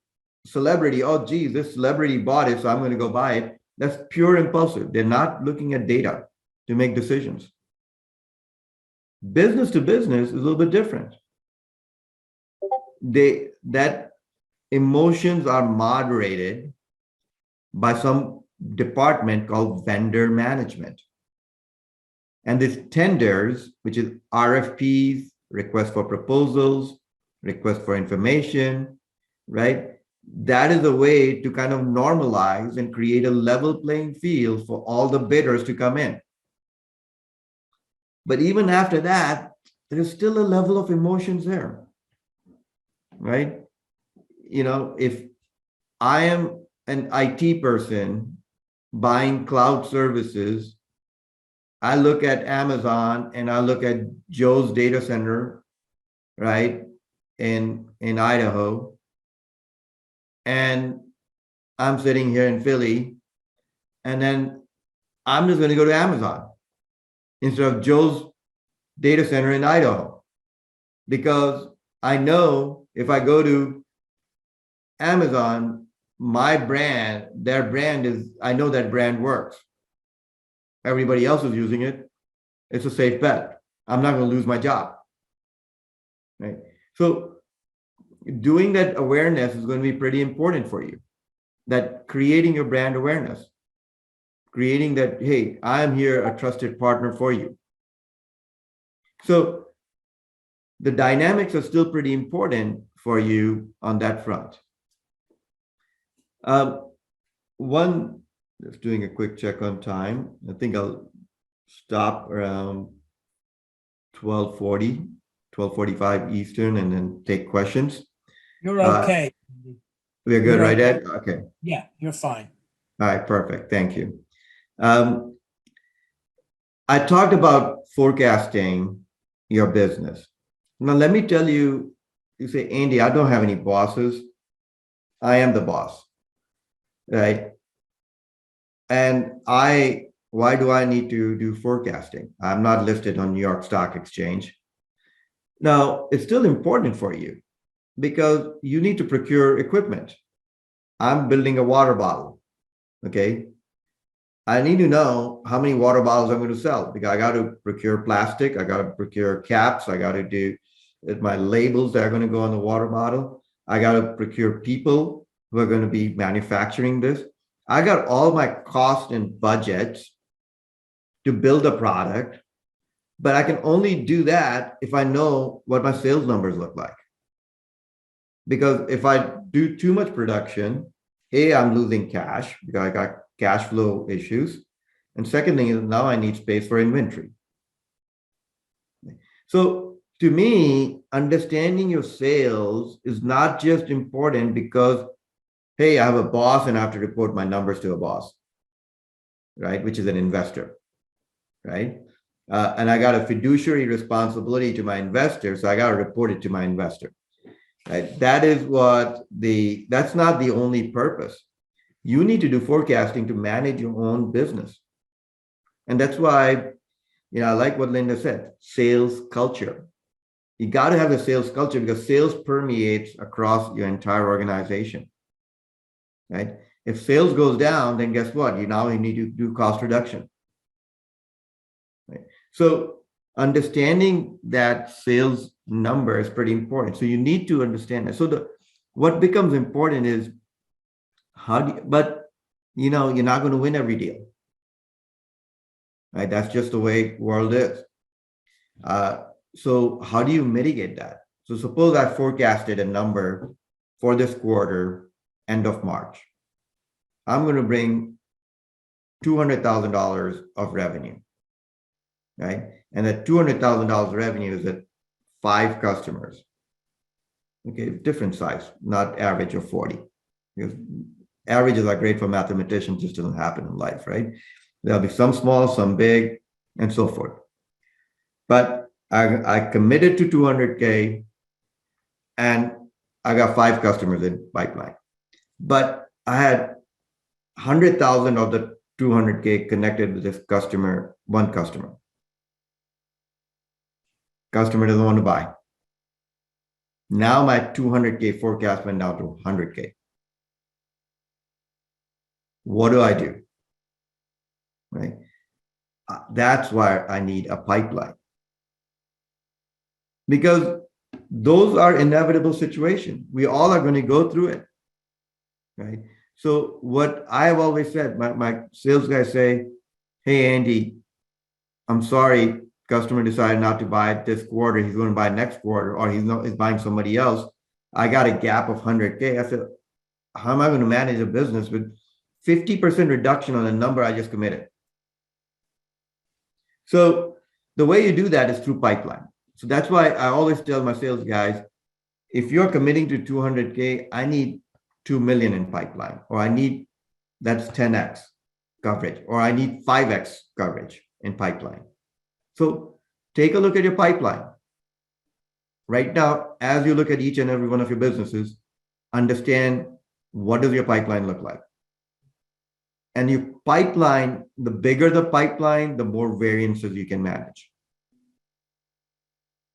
celebrity, oh, geez, this celebrity bought it, so I'm going to go buy it. That's pure impulsive. They're not looking at data to make decisions. Business to business is a little bit different. That emotions are moderated by some department called vendor management. And this tenders, which is RFPs, request for proposals, request for information, right? That is a way to kind of normalize and create a level playing field for all the bidders to come in. But even after that, there is still a level of emotions there, right? You know, if I am an IT person buying cloud services, I look at Amazon and I look at Joe's data center, right? In Idaho, and I'm sitting here in Philly, and then I'm just going to go to Amazon instead of Joe's data center in Idaho, because I know if I go to Amazon, my brand, their brand is, I know that brand works. Everybody else is using it. It's a safe bet. I'm not going to lose my job, right? So doing that awareness is going to be pretty important for you. That creating your brand awareness, creating that, hey, I'm here, a trusted partner for you. So the dynamics are still pretty important for you on that front. Just doing a quick check on time. I think I'll stop around 12:40, 12:45 Eastern, and then take questions. You're okay. We're good, You're right, okay. Ed? Okay. Yeah, you're fine. All right, perfect. Thank you. I talked about forecasting your business. Now, let me tell you, you say, Andy, I don't have any bosses. I am the boss, right? And why do I need to do forecasting? I'm not listed on New York Stock Exchange. Now, it's still important for you because you need to procure equipment. I'm building a water bottle. Okay. I need to know how many water bottles I'm going to sell because I got to procure plastic. I got to procure caps. I got to do my labels that are going to go on the water bottle. I got to procure people who are going to be manufacturing this. I got all my cost and budgets to build a product, but I can only do that if I know what my sales numbers look like. Because if I do too much production, A, I'm losing cash because I got cash flow issues. And second thing is now I need space for inventory. So to me, understanding your sales is not just important because, hey, I have a boss and I have to report my numbers to a boss, right? Which is an investor, right? And I got a fiduciary responsibility to my investor, so I got to report it to my investor. Right? That's not the only purpose. You need to do forecasting to manage your own business. And that's why, I like what Linda said, sales culture. You got to have a sales culture because sales permeates across your entire organization, right? If sales goes down, then guess what? You need to do cost reduction. Right? So understanding that sales number is pretty important. So you need to understand that. So what becomes important is you're not going to win every deal, right? That's just the way the world is. So how do you mitigate that? So suppose I forecasted a number for this quarter, end of March. I'm going to bring $200,000 of revenue, right? And that $200,000 revenue is at 5 customers. Okay, different size, not average of 40. Because averages are great for mathematicians, just doesn't happen in life, right? There'll be some small, some big, and so forth. But I committed to 200K and I got 5 customers in pipeline. But I had 100,000 of the 200K connected with this customer, one customer. Customer doesn't want to buy. Now my 200K forecast went down to 100K. What do I do? Right? That's why I need a pipeline. Because those are inevitable situations. We all are going to go through it. Right? So what I have always said, my sales guys say, hey, Andy, I'm sorry, customer decided not to buy it this quarter. He's going to buy next quarter, or he's buying somebody else. I got a gap of 100K. I said, how am I going to manage a business with 50% reduction on the number I just committed? So the way you do that is through pipeline. So that's why I always tell my sales guys, if you're committing to 200K, I need 2 million in pipeline, or that's 10X coverage, or I need 5X coverage in pipeline. So take a look at your pipeline. Right now, as you look at each and every one of your businesses, understand what does your pipeline look like. And your pipeline, the bigger the pipeline, the more variances you can manage.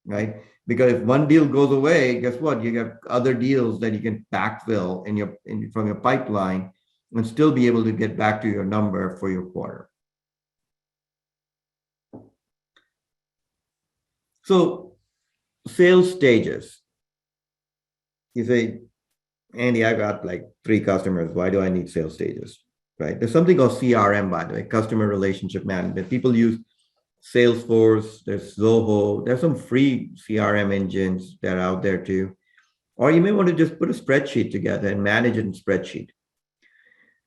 Right? Because if one deal goes away, guess what? You have other deals that you can backfill from your pipeline and still be able to get back to your number for your quarter. So sales stages. You say, Andy, I got like 3 customers. Why do I need sales stages? Right? There's something called CRM, by the way, customer relationship management. People use Salesforce, there's Zoho, there's some free CRM engines that are out there too. Or you may want to just put a spreadsheet together and manage it in spreadsheet.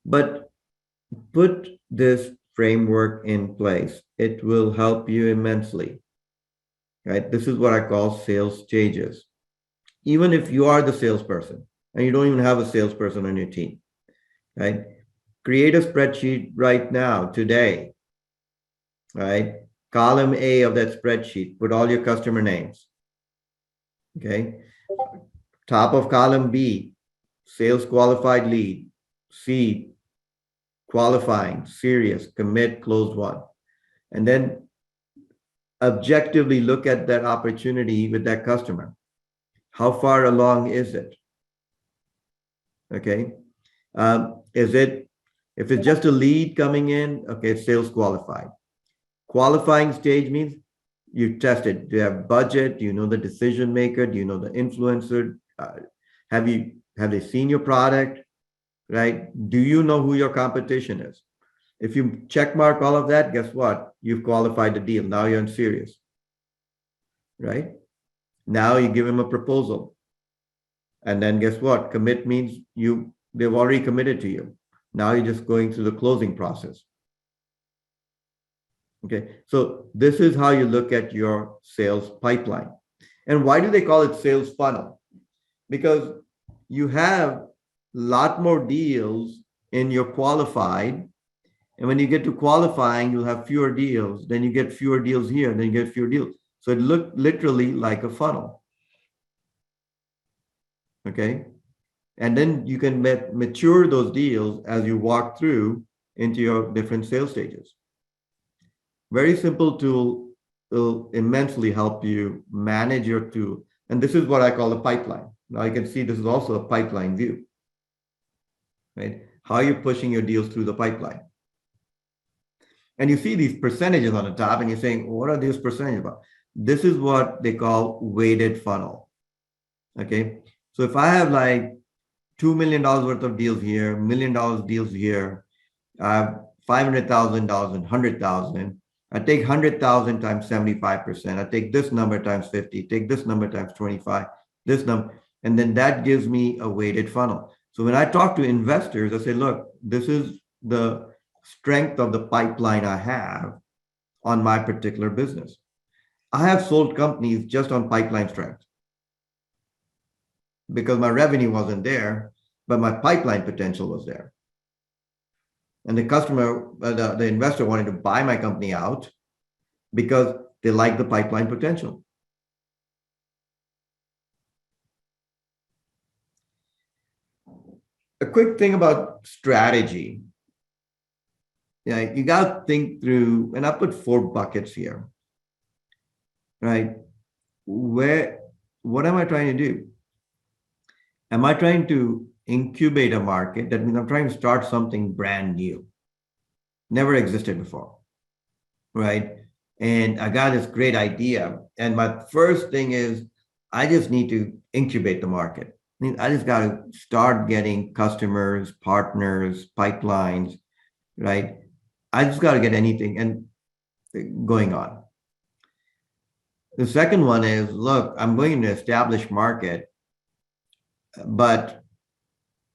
But put this framework in place. It will help you immensely. Right? This is what I call sales stages. Even if you are the salesperson and you don't even have a salesperson on your team, right? Create a spreadsheet right now, today, right? Column A of that spreadsheet, put all your customer names. Okay. Top of column B, sales qualified lead. C, qualifying, serious, commit, closed one. And then objectively look at that opportunity with that customer. How far along is it? Okay. If it's just a lead coming in, okay, it's sales qualified. Qualifying stage means you test it. Do you have budget? Do you know the decision maker? Do you know the influencer? Have they seen your product? Right? Do you know who your competition is? If you check mark all of that, guess what? You've qualified the deal. Now you're in serious. Right? Now you give him a proposal. And then guess what? Commit means they've already committed to you. Now you're just going through the closing process. Okay, so this is how you look at your sales pipeline. And why do they call it sales funnel? Because you have a lot more deals in your qualified. And when you get to qualifying, you'll have fewer deals. Then you get fewer deals here, then you get fewer deals. So it looked literally like a funnel. Okay. And then you can mature those deals as you walk through into your different sales stages. Very simple tool will immensely help you manage your tool. And this is what I call a pipeline. Now you can see this is also a pipeline view, right? How you're pushing your deals through the pipeline. And you see these percentages on the top and you're saying, what are these percentages about? This is what they call weighted funnel. Okay. So if I have like $2 million worth of deals here, $1 million deals here, I have $500,000 and $100,000. I take 100,000 times 75%. I take this number times 50, take this number times 25, this number, and then that gives me a weighted funnel. So when I talk to investors, I say, look, this is the strength of the pipeline I have on my particular business. I have sold companies just on pipeline strength because my revenue wasn't there, but my pipeline potential was there. And the customer, the investor wanted to buy my company out because they like the pipeline potential. A quick thing about strategy. Yeah, you got to think through, and I put 4 buckets here, right? What am I trying to do? Am I trying to incubate a market? That means I'm trying to start something brand new, never existed before, right? And I got this great idea. And my first thing is, I just need to incubate the market. I mean, I just got to start getting customers, partners, pipelines, right? I just got to get anything and going on. The second one is, look, I'm going to establish market, but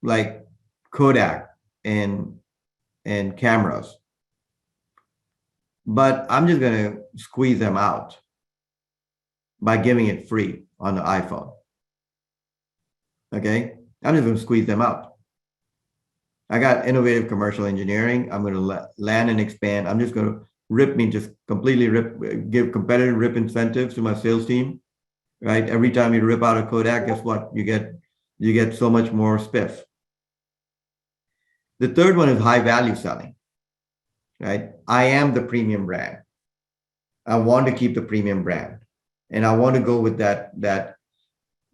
like Kodak and cameras. But I'm just going to squeeze them out by giving it free on the iPhone. Okay? I'm just going to squeeze them out. I got innovative commercial engineering. I'm going to land and expand. I'm just going to just completely give competitive rip incentives to my sales team, right? Every time you rip out a Kodak, guess what? You get so much more spiff. The third one is high value selling, right? I am the premium brand. I want to keep the premium brand, and I want to go with that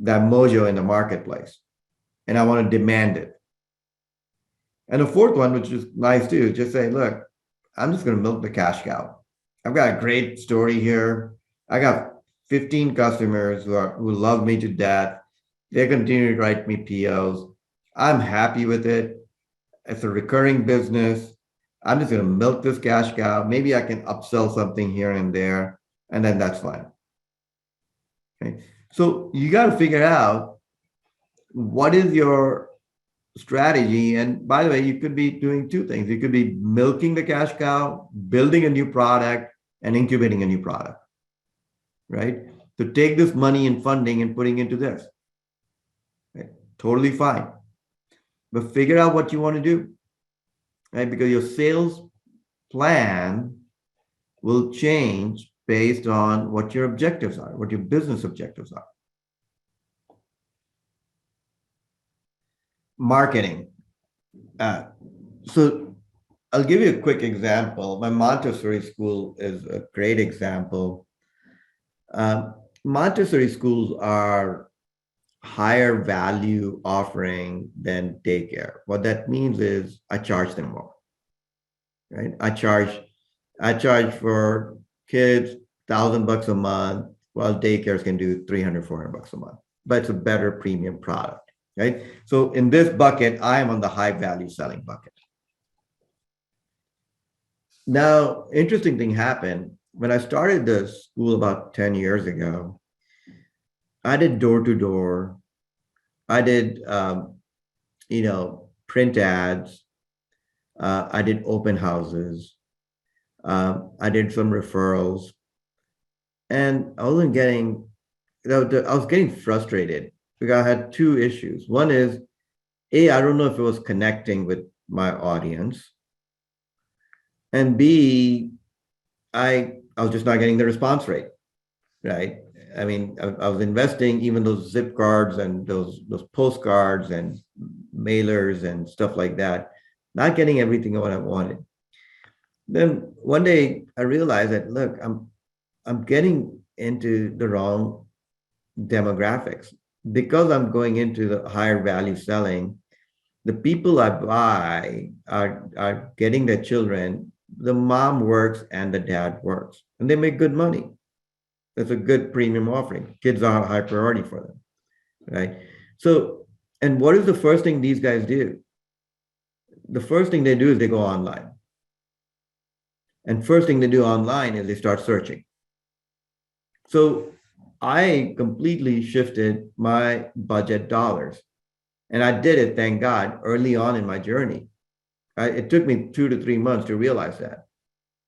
mojo in the marketplace, and I want to demand it. And the fourth one, which is nice too, just say, look, I'm just going to milk the cash cow. I've got a great story here. I got 15 customers who love me to death. They continue to write me POs. I'm happy with it. It's a recurring business. I'm just going to milk this cash cow. Maybe I can upsell something here and there, and then that's fine. Okay. So you got to figure out what is your strategy. And by the way, you could be doing 2 things. You could be milking the cash cow, building a new product, and incubating a new product, right? So take this money and funding and putting into this. Right? Totally fine. But figure out what you want to do, right? Because your sales plan will change based on what your objectives are, what your business objectives are. Marketing. So I'll give you a quick example. My Montessori school is a great example. Montessori schools are higher value offering than daycare. What that means is I charge them more, right? I charge for kids $1,000 a month, while daycares can do 300, $400 a month, but it's a better premium product, right? So in this bucket, I am on the high value selling bucket. Now, interesting thing happened when I started this school about 10 years ago. I did door to door. I did, print ads. I did open houses. I did some referrals, and I wasn't getting, I was getting frustrated because I had two issues. One is, I don't know if it was connecting with my audience, and B, I was just not getting the response rate, right? I mean, I was investing even those zip cards and those postcards and mailers and stuff like that, not getting everything what I wanted. Then one day I realized that, look, I'm getting into the wrong demographics because I'm going into the higher value selling. The people I buy are getting their children. The mom works and the dad works, and they make good money. That's a good premium offering. Kids are a high priority for them, right? So, and what is the first thing these guys do? The first thing they do is they go online. And first thing they do online is they start searching. So I completely shifted my budget dollars. And I did it, thank God, early on in my journey. It took me 2 to 3 months to realize that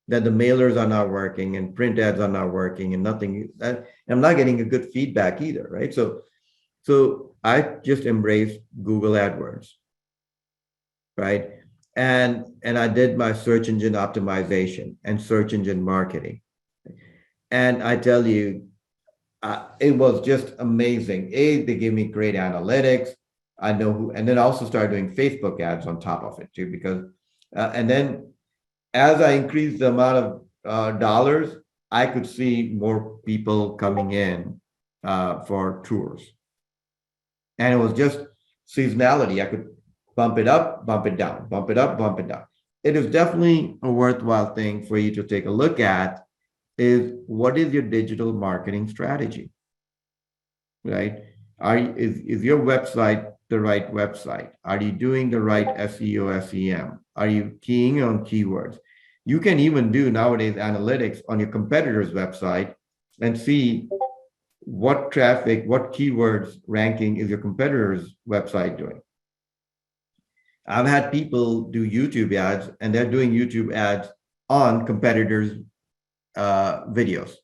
the mailers are not working and print ads are not working and nothing. I'm not getting a good feedback either, right? So I just embraced Google AdWords, right? And I did my search engine optimization and search engine marketing. And I tell you, it was just amazing. They gave me great analytics. I know who, and then I also started doing Facebook ads on top of it too, because, and then as I increased the amount of dollars, I could see more people coming in for tours. And it was just seasonality. I could bump it up, bump it down, bump it up, bump it down. It is definitely a worthwhile thing for you to take a look at is what is your digital marketing strategy, right? Is your website the right website? Are you doing the right SEO, SEM? Are you keying on keywords? You can even do nowadays analytics on your competitor's website and see what traffic, what keywords ranking is your competitor's website doing. I've had people do YouTube ads and they're doing YouTube ads on competitors' videos.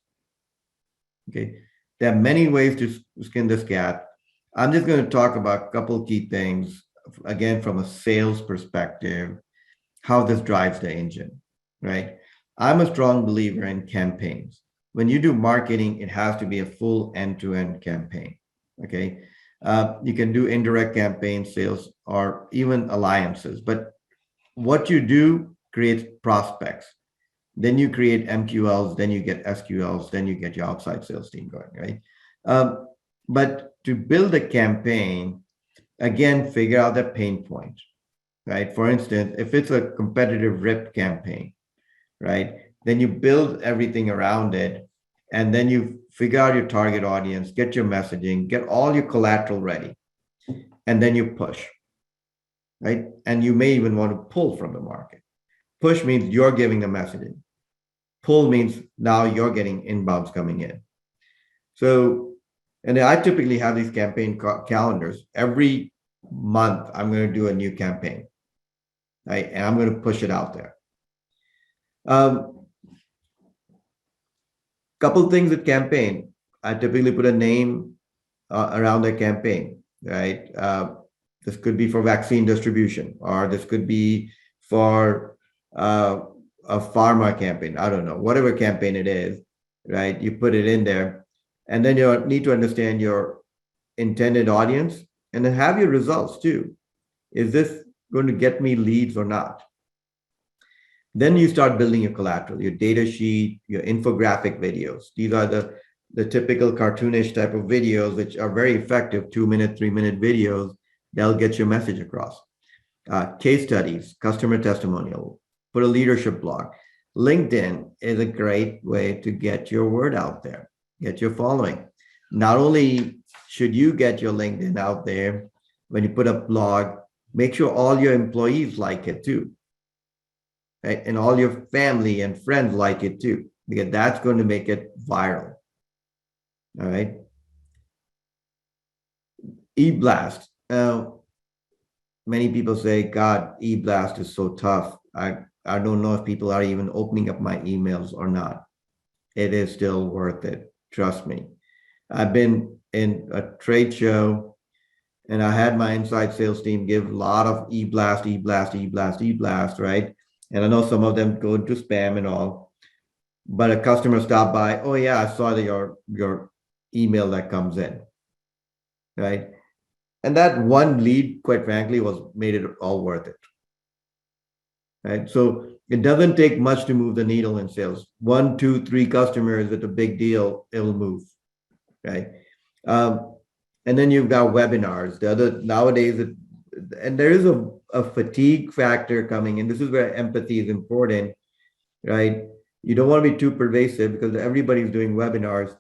Okay, there are many ways to skin this cat. I'm just going to talk about a couple key things, again, from a sales perspective, how this drives the engine, right? I'm a strong believer in campaigns. When you do marketing, it has to be a full end-to-end campaign, okay? You can do indirect campaign sales or even alliances, but what you do creates prospects. Then you create MQLs, then you get SQLs, then you get your outside sales team going, right? But to build a campaign, again, figure out the pain point, right? For instance, if it's a competitive rip campaign, right? Then you build everything around it, and then you figure out your target audience, get your messaging, get all your collateral ready, and then you push, right? And you may even want to pull from the market. Push means you're giving the messaging. Pull means now you're getting inbounds coming in. So, and I typically have these campaign calendars. Every month, I'm going to do a new campaign, right? And I'm going to push it out there. Couple things with campaign. I typically put a name around the campaign, right? This could be for vaccine distribution, or this could be for a pharma campaign. I don't know, whatever campaign it is, right? You put it in there, and then you need to understand your intended audience, and then have your results too. Is this going to get me leads or not? Then you start building your collateral, your data sheet, your infographic videos. These are the the typical cartoonish type of videos, which are very effective, 2-minute, 3-minute videos, that'll get your message across. Case studies, customer testimonial, put a leadership blog. LinkedIn is a great way to get your word out there, get your following. Not only should you get your LinkedIn out there when you put a blog, make sure all your employees like it too, right? And all your family and friends like it too, because that's going to make it viral. All right. E-blast. Many people say, God, e-blast is so tough. I don't know if people are even opening up my emails or not. It is still worth it. Trust me. I've been in a trade show and I had my inside sales team give a lot of e-blast, e-blast, e-blast, e-blast, right? And I know some of them go into spam and all, but a customer stopped by, oh yeah, I saw that your email that comes in, right? And that one lead, quite frankly, made it all worth it, right? So it doesn't take much to move the needle in sales. 1, 2, 3 customers with a big deal, it'll move, right? And then you've got webinars. The other nowadays, and there is a fatigue factor coming in. This is where empathy is important, right? You don't want to be too pervasive because everybody's doing webinars.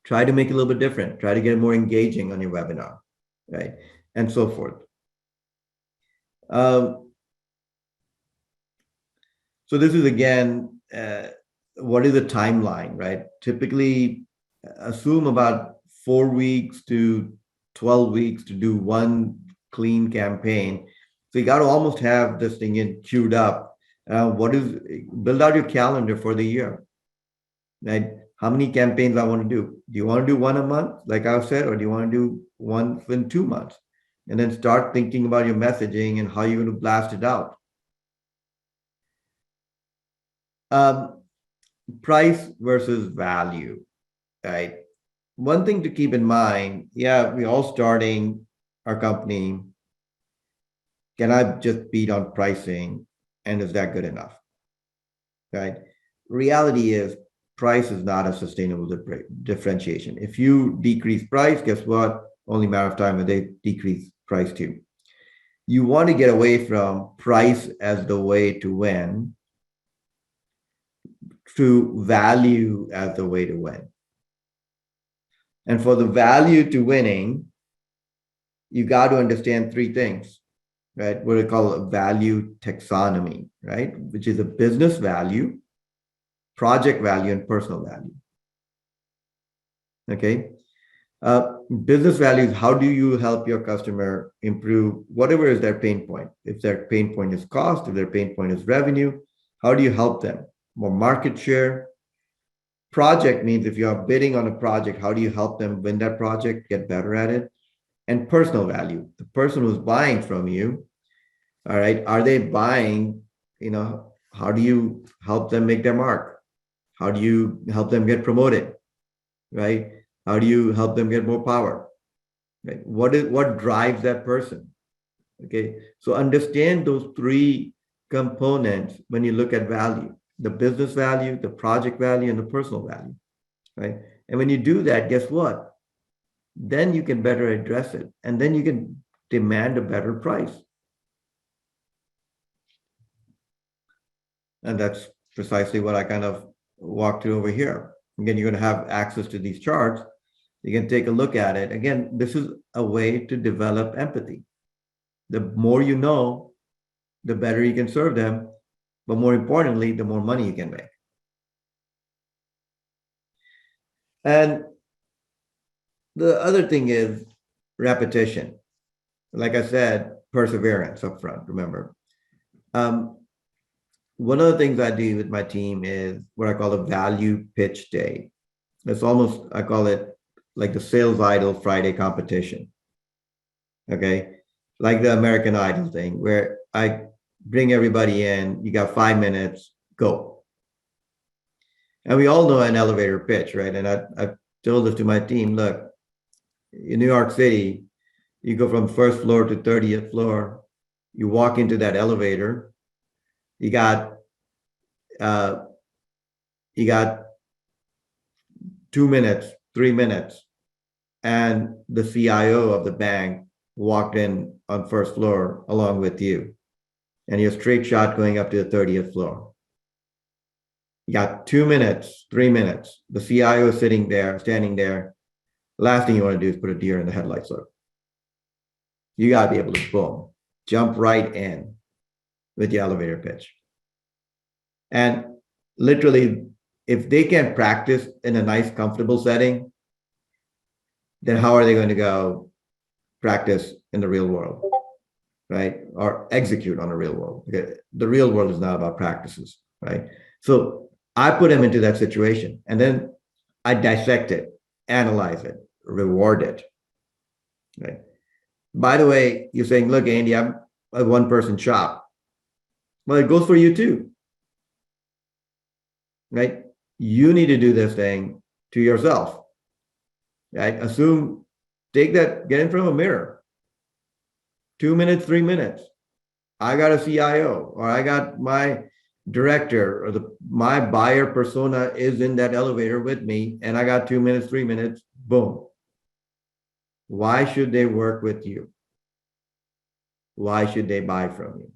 Try to make it a little bit different. Try to get it more engaging on your webinar, right? And so forth. So this is again, what is the timeline, right? Typically, assume about 4 weeks to 12 weeks to do one clean campaign. So you got to almost have this thing in queued up. Build out your calendar for the year, right? How many campaigns I want to do? Do you want to do one a month, like I've said, or do you want to do one in 2 months? And then start thinking about your messaging and how you're going to blast it out. Price versus value, right? One thing to keep in mind, yeah, we're all starting our company. Can I just beat on pricing? And is that good enough? Right? Reality is price is not a sustainable differentiation. If you decrease price, guess what? Only a matter of time that they decrease price too. You want to get away from price as the way to win to value as the way to win. And for the value to winning, you got to understand 3 things, right? What we call a value taxonomy, right? Which is a business value, project value, and personal value. Okay. Business value is how do you help your customer improve whatever is their pain point? If their pain point is cost, if their pain point is revenue, how do you help them? More market share. Project means if you are bidding on a project, how do you help them win that project, get better at it? And personal value, the person who's buying from you, all right, are they buying, how do you help them make their mark? How do you help them get promoted, right? How do you help them get more power, right? What drives that person? Okay, so understand those 3 components when you look at value: the business value, the project value, and the personal value, right? And when you do that, guess what? Then you can better address it, and then you can demand a better price. And that's precisely what I kind of walked through over here. Again, you're going to have access to these charts. You can take a look at it. Again, this is a way to develop empathy. The more you know, the better you can serve them. But more importantly, the more money you can make. And the other thing is repetition. Like I said, perseverance up front, remember. One of the things I do with my team is what I call a value pitch day. It's almost, I call it like the Sales Idol Friday competition. Okay. Like the American Idol thing, where I bring everybody in, you got 5 minutes, go. And we all know an elevator pitch, right? And I told this to my team, look, in New York City, you go from first floor to 30th floor, you walk into that elevator, you got 2 minutes, 3 minutes, and the CIO of the bank walked in on first floor along with you, and you're straight shot going up to the 30th floor. You got 2 minutes, 3 minutes. The CIO is sitting there, standing there. Last thing you want to do is put a deer in the headlights look. You got to be able to boom, jump right in with the elevator pitch. And literally, if they can't practice in a nice, comfortable setting, then how are they going to go practice in the real world, right? Or execute on the real world? Okay. The real world is not about practices, right? So I put him into that situation, and then I dissect it, analyze it, reward it, right? By the way, you're saying, look, Andy, I'm a one-person shop. Well, it goes for you too, right? You need to do this thing to yourself, right? Take that, get in front of a mirror. 2 minutes, 3 minutes. I got a CIO, or I got my director, or my buyer persona is in that elevator with me, and I got 2 minutes, 3 minutes, boom. Why should they work with you? Why should they buy from you?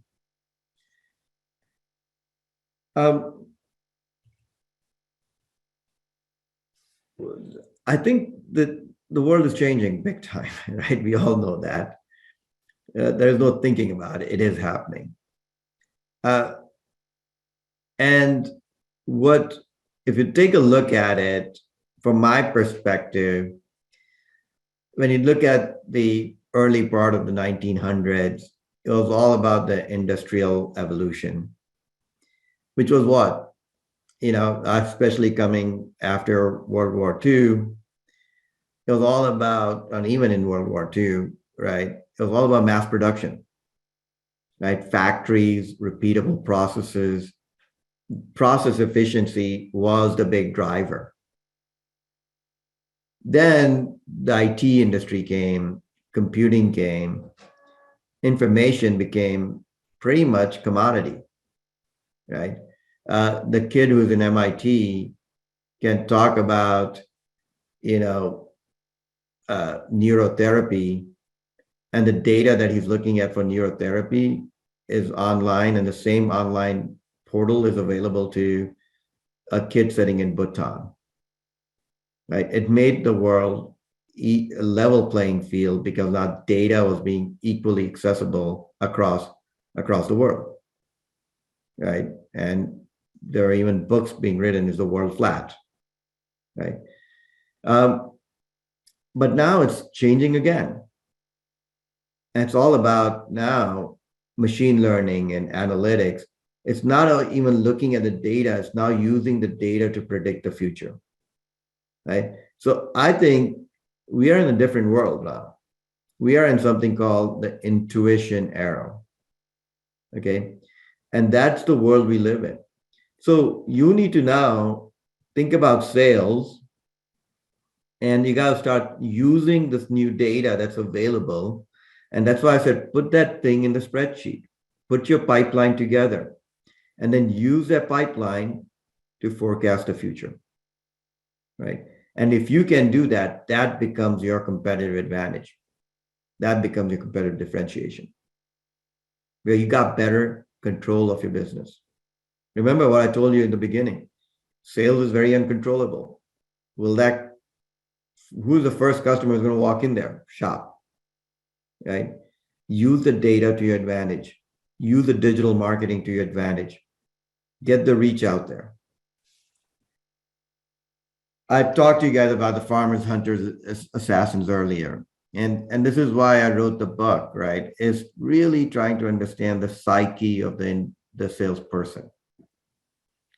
I think that the world is changing big time, right? We all know that. There's no thinking about it. It is happening. And if you take a look at it from my perspective, when you look at the early part of the 1900s, it was all about the industrial evolution, which was what? Especially coming after World War II, it was all about, and even in World War II, right? It was all about mass production, right? Factories, repeatable processes, process efficiency was the big driver. Then the IT industry came, computing came, information became pretty much commodity, right? The kid who's in MIT can talk about, neurotherapy, and the data that he's looking at for neurotherapy is online, and the same online portal is available to a kid sitting in Bhutan, right? It made the world a level playing field because now data was being equally accessible across the world, right? And there are even books being written, Is the World Flat, right? But now it's changing again. And it's all about now machine learning and analytics. It's not even looking at the data, it's now using the data to predict the future, right? So I think we are in a different world now. We are in something called the intuition era, okay? And that's the world we live in. So you need to now think about sales, and you got to start using this new data that's available. And that's why I said, put that thing in the spreadsheet, put your pipeline together, and then use that pipeline to forecast the future, right? And if you can do that, that becomes your competitive advantage. That becomes your competitive differentiation, where you got better control of your business. Remember what I told you in the beginning, sales is very uncontrollable. Who's the first customer who's going to walk in there? Shop, right? Use the data to your advantage. Use the digital marketing to your advantage. Get the reach out there. I talked to you guys about the farmers, hunters, assassins earlier. And this is why I wrote the book, right? Is really trying to understand the psyche of the salesperson.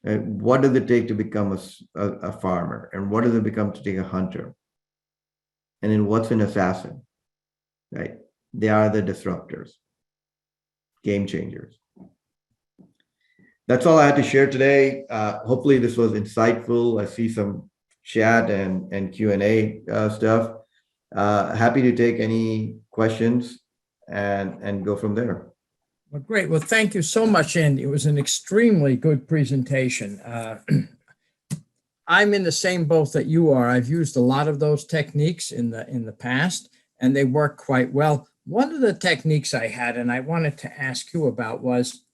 And what does it take to become a farmer? And what does it become to take a hunter? And then what's an assassin, right? They are the disruptors, game changers. That's all I had to share today. Hopefully this was insightful. I see some chat and Q&A stuff. Happy to take any questions and go from there. Well, great. Well, thank you so much, Andy. It was an extremely good presentation. I'm in the same boat that you are. I've used a lot of those techniques in the past, and they work quite well. One of the techniques I had, and I wanted to ask you about, was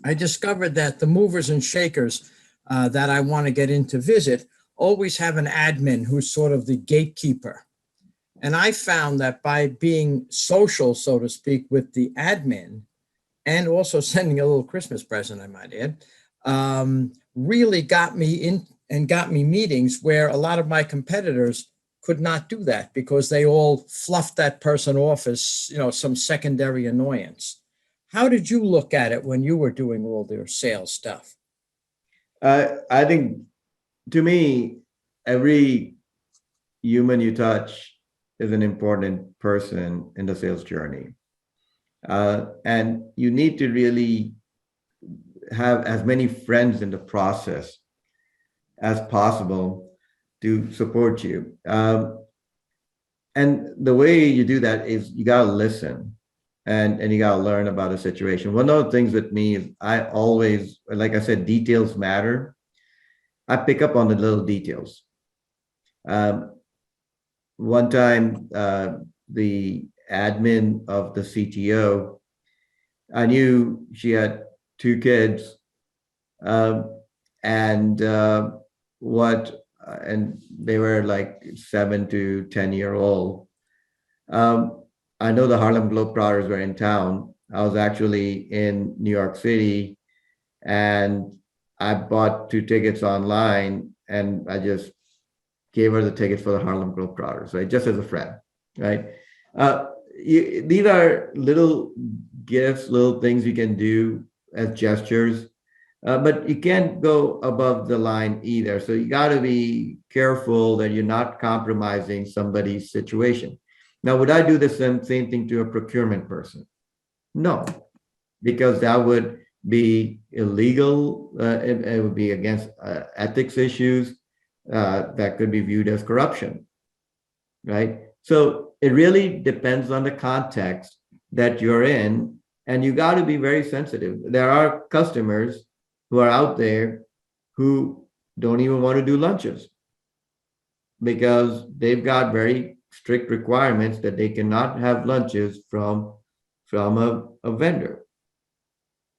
I discovered that the movers and shakers that I want to get in to visit always have an admin who's sort of the gatekeeper. And I found that by being social, so to speak, with the admin, and also sending a little Christmas present, I might add, really got me in and got me meetings where a lot of my competitors could not do that because they all fluffed that person off as, you know, some secondary annoyance. How did you look at it when you were doing all their sales stuff? I think, to me, every human you touch is an important person in the sales journey. And you need to really have as many friends in the process as possible to support you. And the way you do that is you got to listen, and you got to learn about a situation. One of the things with me is I always, like I said, details matter. I pick up on the little details. One time, the admin of the CTO, I knew she had 2 kids, and and they were like 7 to 10 year old. I know the Harlem Globetrotters were in town. I was actually in New York City, and I bought 2 tickets online, and I just gave her the tickets for the Harlem Globetrotters, right? Just as a friend, right? These are little gifts, little things you can do as gestures, but you can't go above the line either. So you got to be careful that you're not compromising somebody's situation. Now, would I do the same thing to a procurement person? No, because that would be illegal. It would be against ethics issues that could be viewed as corruption, right? So it really depends on the context that you're in, and you got to be very sensitive. There are customers who are out there who don't even want to do lunches because they've got very strict requirements that they cannot have lunches from a vendor,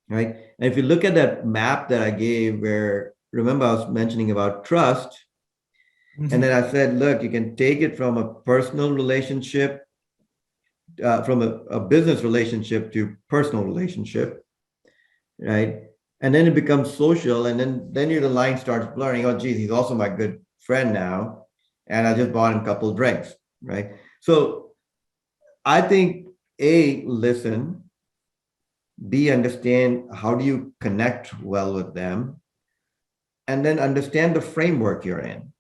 right? And if you look at that map that I gave, where, remember I was mentioning about trust, and then I said, look, you can take it from a personal relationship, from a business relationship to personal relationship, right? And then it becomes social, and then the line starts blurring. Oh, geez, he's also my good friend now, and I just bought him a couple of drinks, right? So I think, A, listen, B, understand how do you connect well with them, and then understand the framework you're in,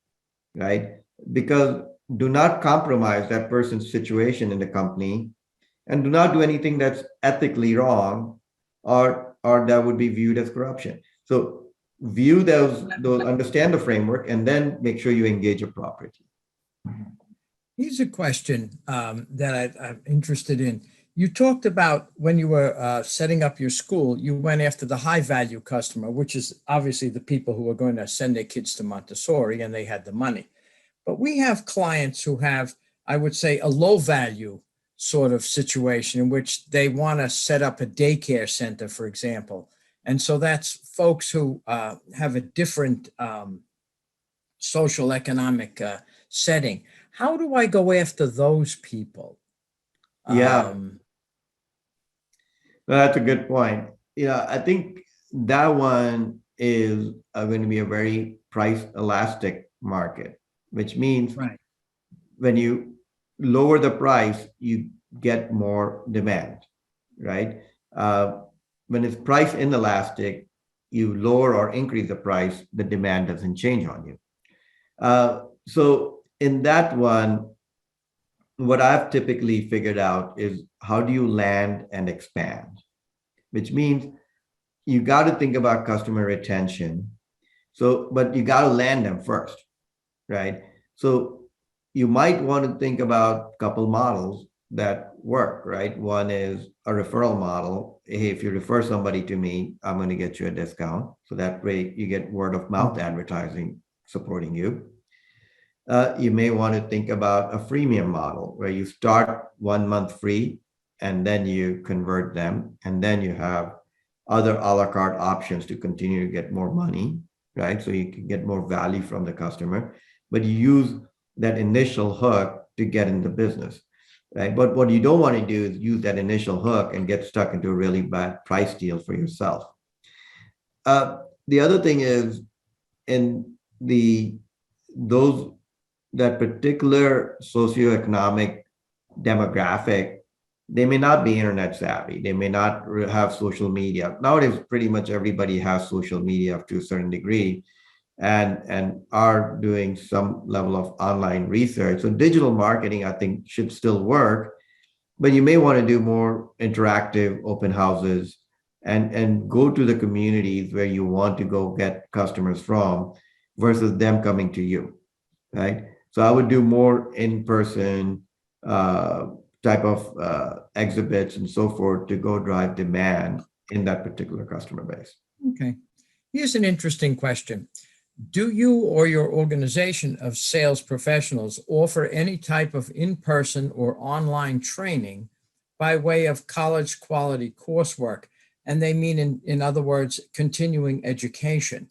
right? Because do not compromise that person's situation in the company, and do not do anything that's ethically wrong or that would be viewed as corruption. So view those, understand the framework, and then make sure you engage appropriately. Here's a question that I'm interested in. You talked about when you were setting up your school, you went after the high value customer, which is obviously the people who are going to send their kids to Montessori and they had the money. But we have clients who have, I would say, a low value sort of situation in which they want to set up a daycare center, for example. And so that's folks who have a different social economic setting. How do I go after those people? Yeah, that's a good point. Yeah, I think that one is going to be a very price elastic market, which means Right. when you lower the price, you get more demand, right? When it's price inelastic, you lower or increase the price, the demand doesn't change on you. So in that one, what I've typically figured out is how do you land and expand, which means you got to think about customer retention. So, but you got to land them first, right? So you might want to think about a couple models that work, right? One is a referral model. Hey, if you refer somebody to me, I'm going to get you a discount. So that way you get word of mouth advertising supporting you. You may want to think about a freemium model where you start 1 month free and then you convert them, and then you have other a la carte options to continue to get more money, right? So you can get more value from the customer, but you use that initial hook to get in the business, right? But what you don't want to do is use that initial hook and get stuck into a really bad price deal for yourself. The other thing is in those that particular socioeconomic demographic, they may not be internet savvy. They may not have social media. Nowadays, pretty much everybody has social media to a certain degree and are doing some level of online research. So digital marketing, I think, should still work, but you may want to do more interactive open houses and go to the communities where you want to go get customers from versus them coming to you, right? So I would do more in-person type of exhibits and so forth to go drive demand in that particular customer base. Okay. Here's an interesting question. Do you or your organization of sales professionals offer any type of in-person or online training by way of college quality coursework? And they mean, in other words, continuing education.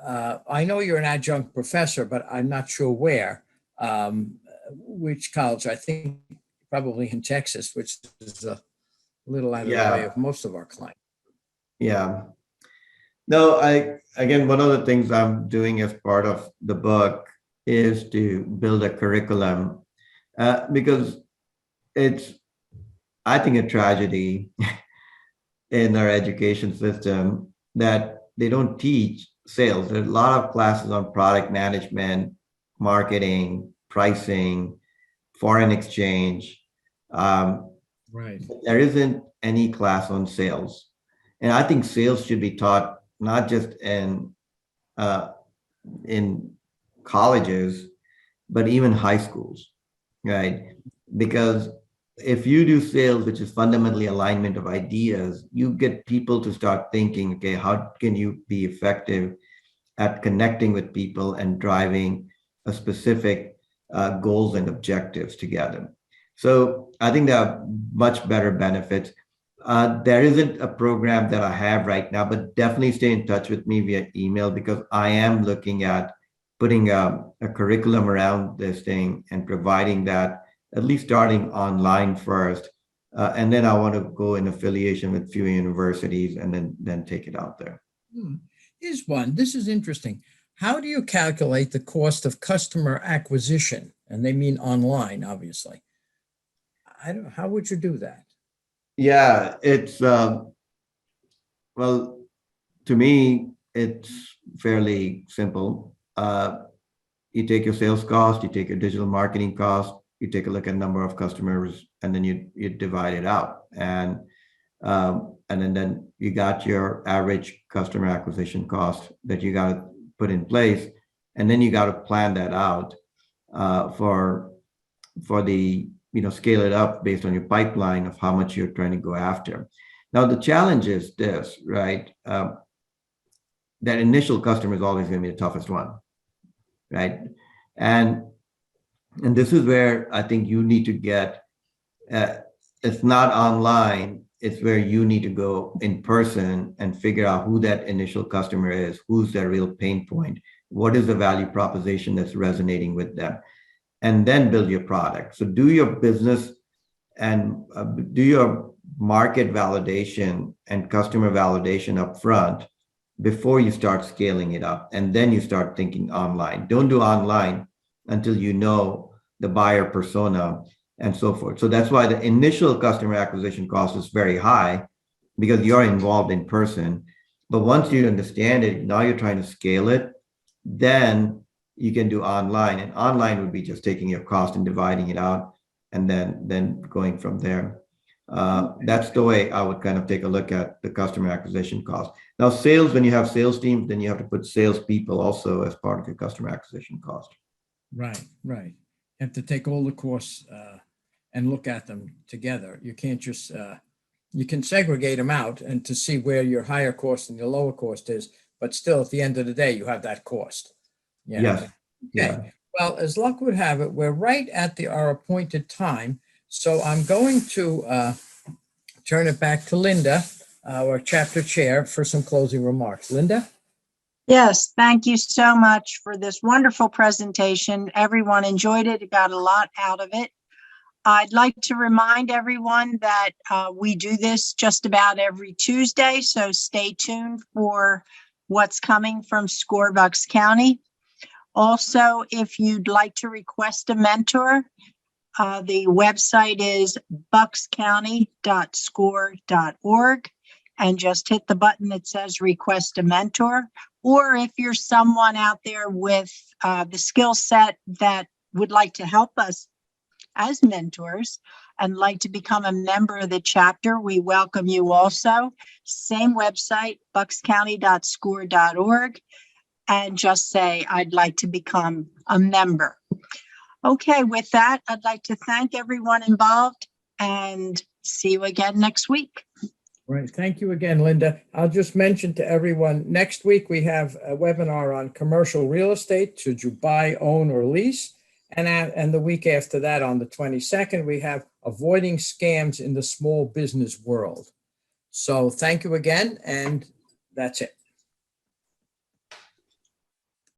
I know you're an adjunct professor, but I'm not sure where, which college. I think probably in Texas, which is a little out of the way of most of our clients. Yeah. No, again, one of the things I'm doing as part of the book is to build a curriculum because it's, I think, a tragedy in our education system that they don't teach sales. There's a lot of classes on product management, marketing, pricing, foreign exchange. Right. There isn't any class on sales. And I think sales should be taught not just in colleges, but even high schools, right? Because if you do sales, which is fundamentally alignment of ideas, you get people to start thinking, okay, how can you be effective at connecting with people and driving a specific goals and objectives together? So I think there are much better benefits. There isn't a program that I have right now, but definitely stay in touch with me via email because I am looking at putting a curriculum around this thing and providing that, at least starting online first. And then I want to go in affiliation with few universities and then take it out there. Here's one. This is interesting. How do you calculate the cost of customer acquisition? And they mean online, obviously. How would you do that? Yeah, it's, well, to me, it's fairly simple. You take your sales cost, you take your digital marketing cost, you take a look at number of customers, and then you divide it out. And then you got your average customer acquisition cost that you got to put in place. And then you got to plan that out for the, scale it up based on your pipeline of how much you're trying to go after. Now, the challenge is this, right? That initial customer is always going to be the toughest one, right? And this is where I think you need to get, it's not online, it's where you need to go in person and figure out who that initial customer is, who's their real pain point, what is the value proposition that's resonating with them, and then build your product. So do your business and do your market validation and customer validation up front before you start scaling it up. And then you start thinking online. Don't do online until you know the buyer persona and so forth. So that's why the initial customer acquisition cost is very high because you're involved in person. But once you understand it, now you're trying to scale it, then you can do online. And online would be just taking your cost and dividing it out and then going from there. That's the way I would kind of take a look at the customer acquisition cost. Now, sales, when you have sales teams, then you have to put sales people also as part of your customer acquisition cost. Right. You have to take all the costs and look at them together. You can't just, you can segregate them out and to see where your higher cost and your lower cost is, but still at the end of the day, you have that cost. Yes. Yeah. Okay. Well, as luck would have it, we're right at our appointed time. So I'm going to turn it back to Linda, our chapter chair, for some closing remarks. Linda? Yes, thank you so much for this wonderful presentation. Everyone enjoyed it, got a lot out of it. I'd like to remind everyone that we do this just about every Tuesday, so stay tuned for what's coming from Scorebucks County. Also, if you'd like to request a mentor, the website is buckscounty.score.org, and just hit the button that says request a mentor. Or if you're someone out there with the skill set that would like to help us as mentors and like to become a member of the chapter, we welcome you also. Same website, buckscounty.score.org, and just say, I'd like to become a member. Okay, with that, I'd like to thank everyone involved and see you again next week. Right. Thank you again, Linda. I'll just mention to everyone, next week we have a webinar on commercial real estate. Should you buy, own, or lease? And the week after that, on the 22nd, we have avoiding scams in the small business world. So thank you again, and that's it.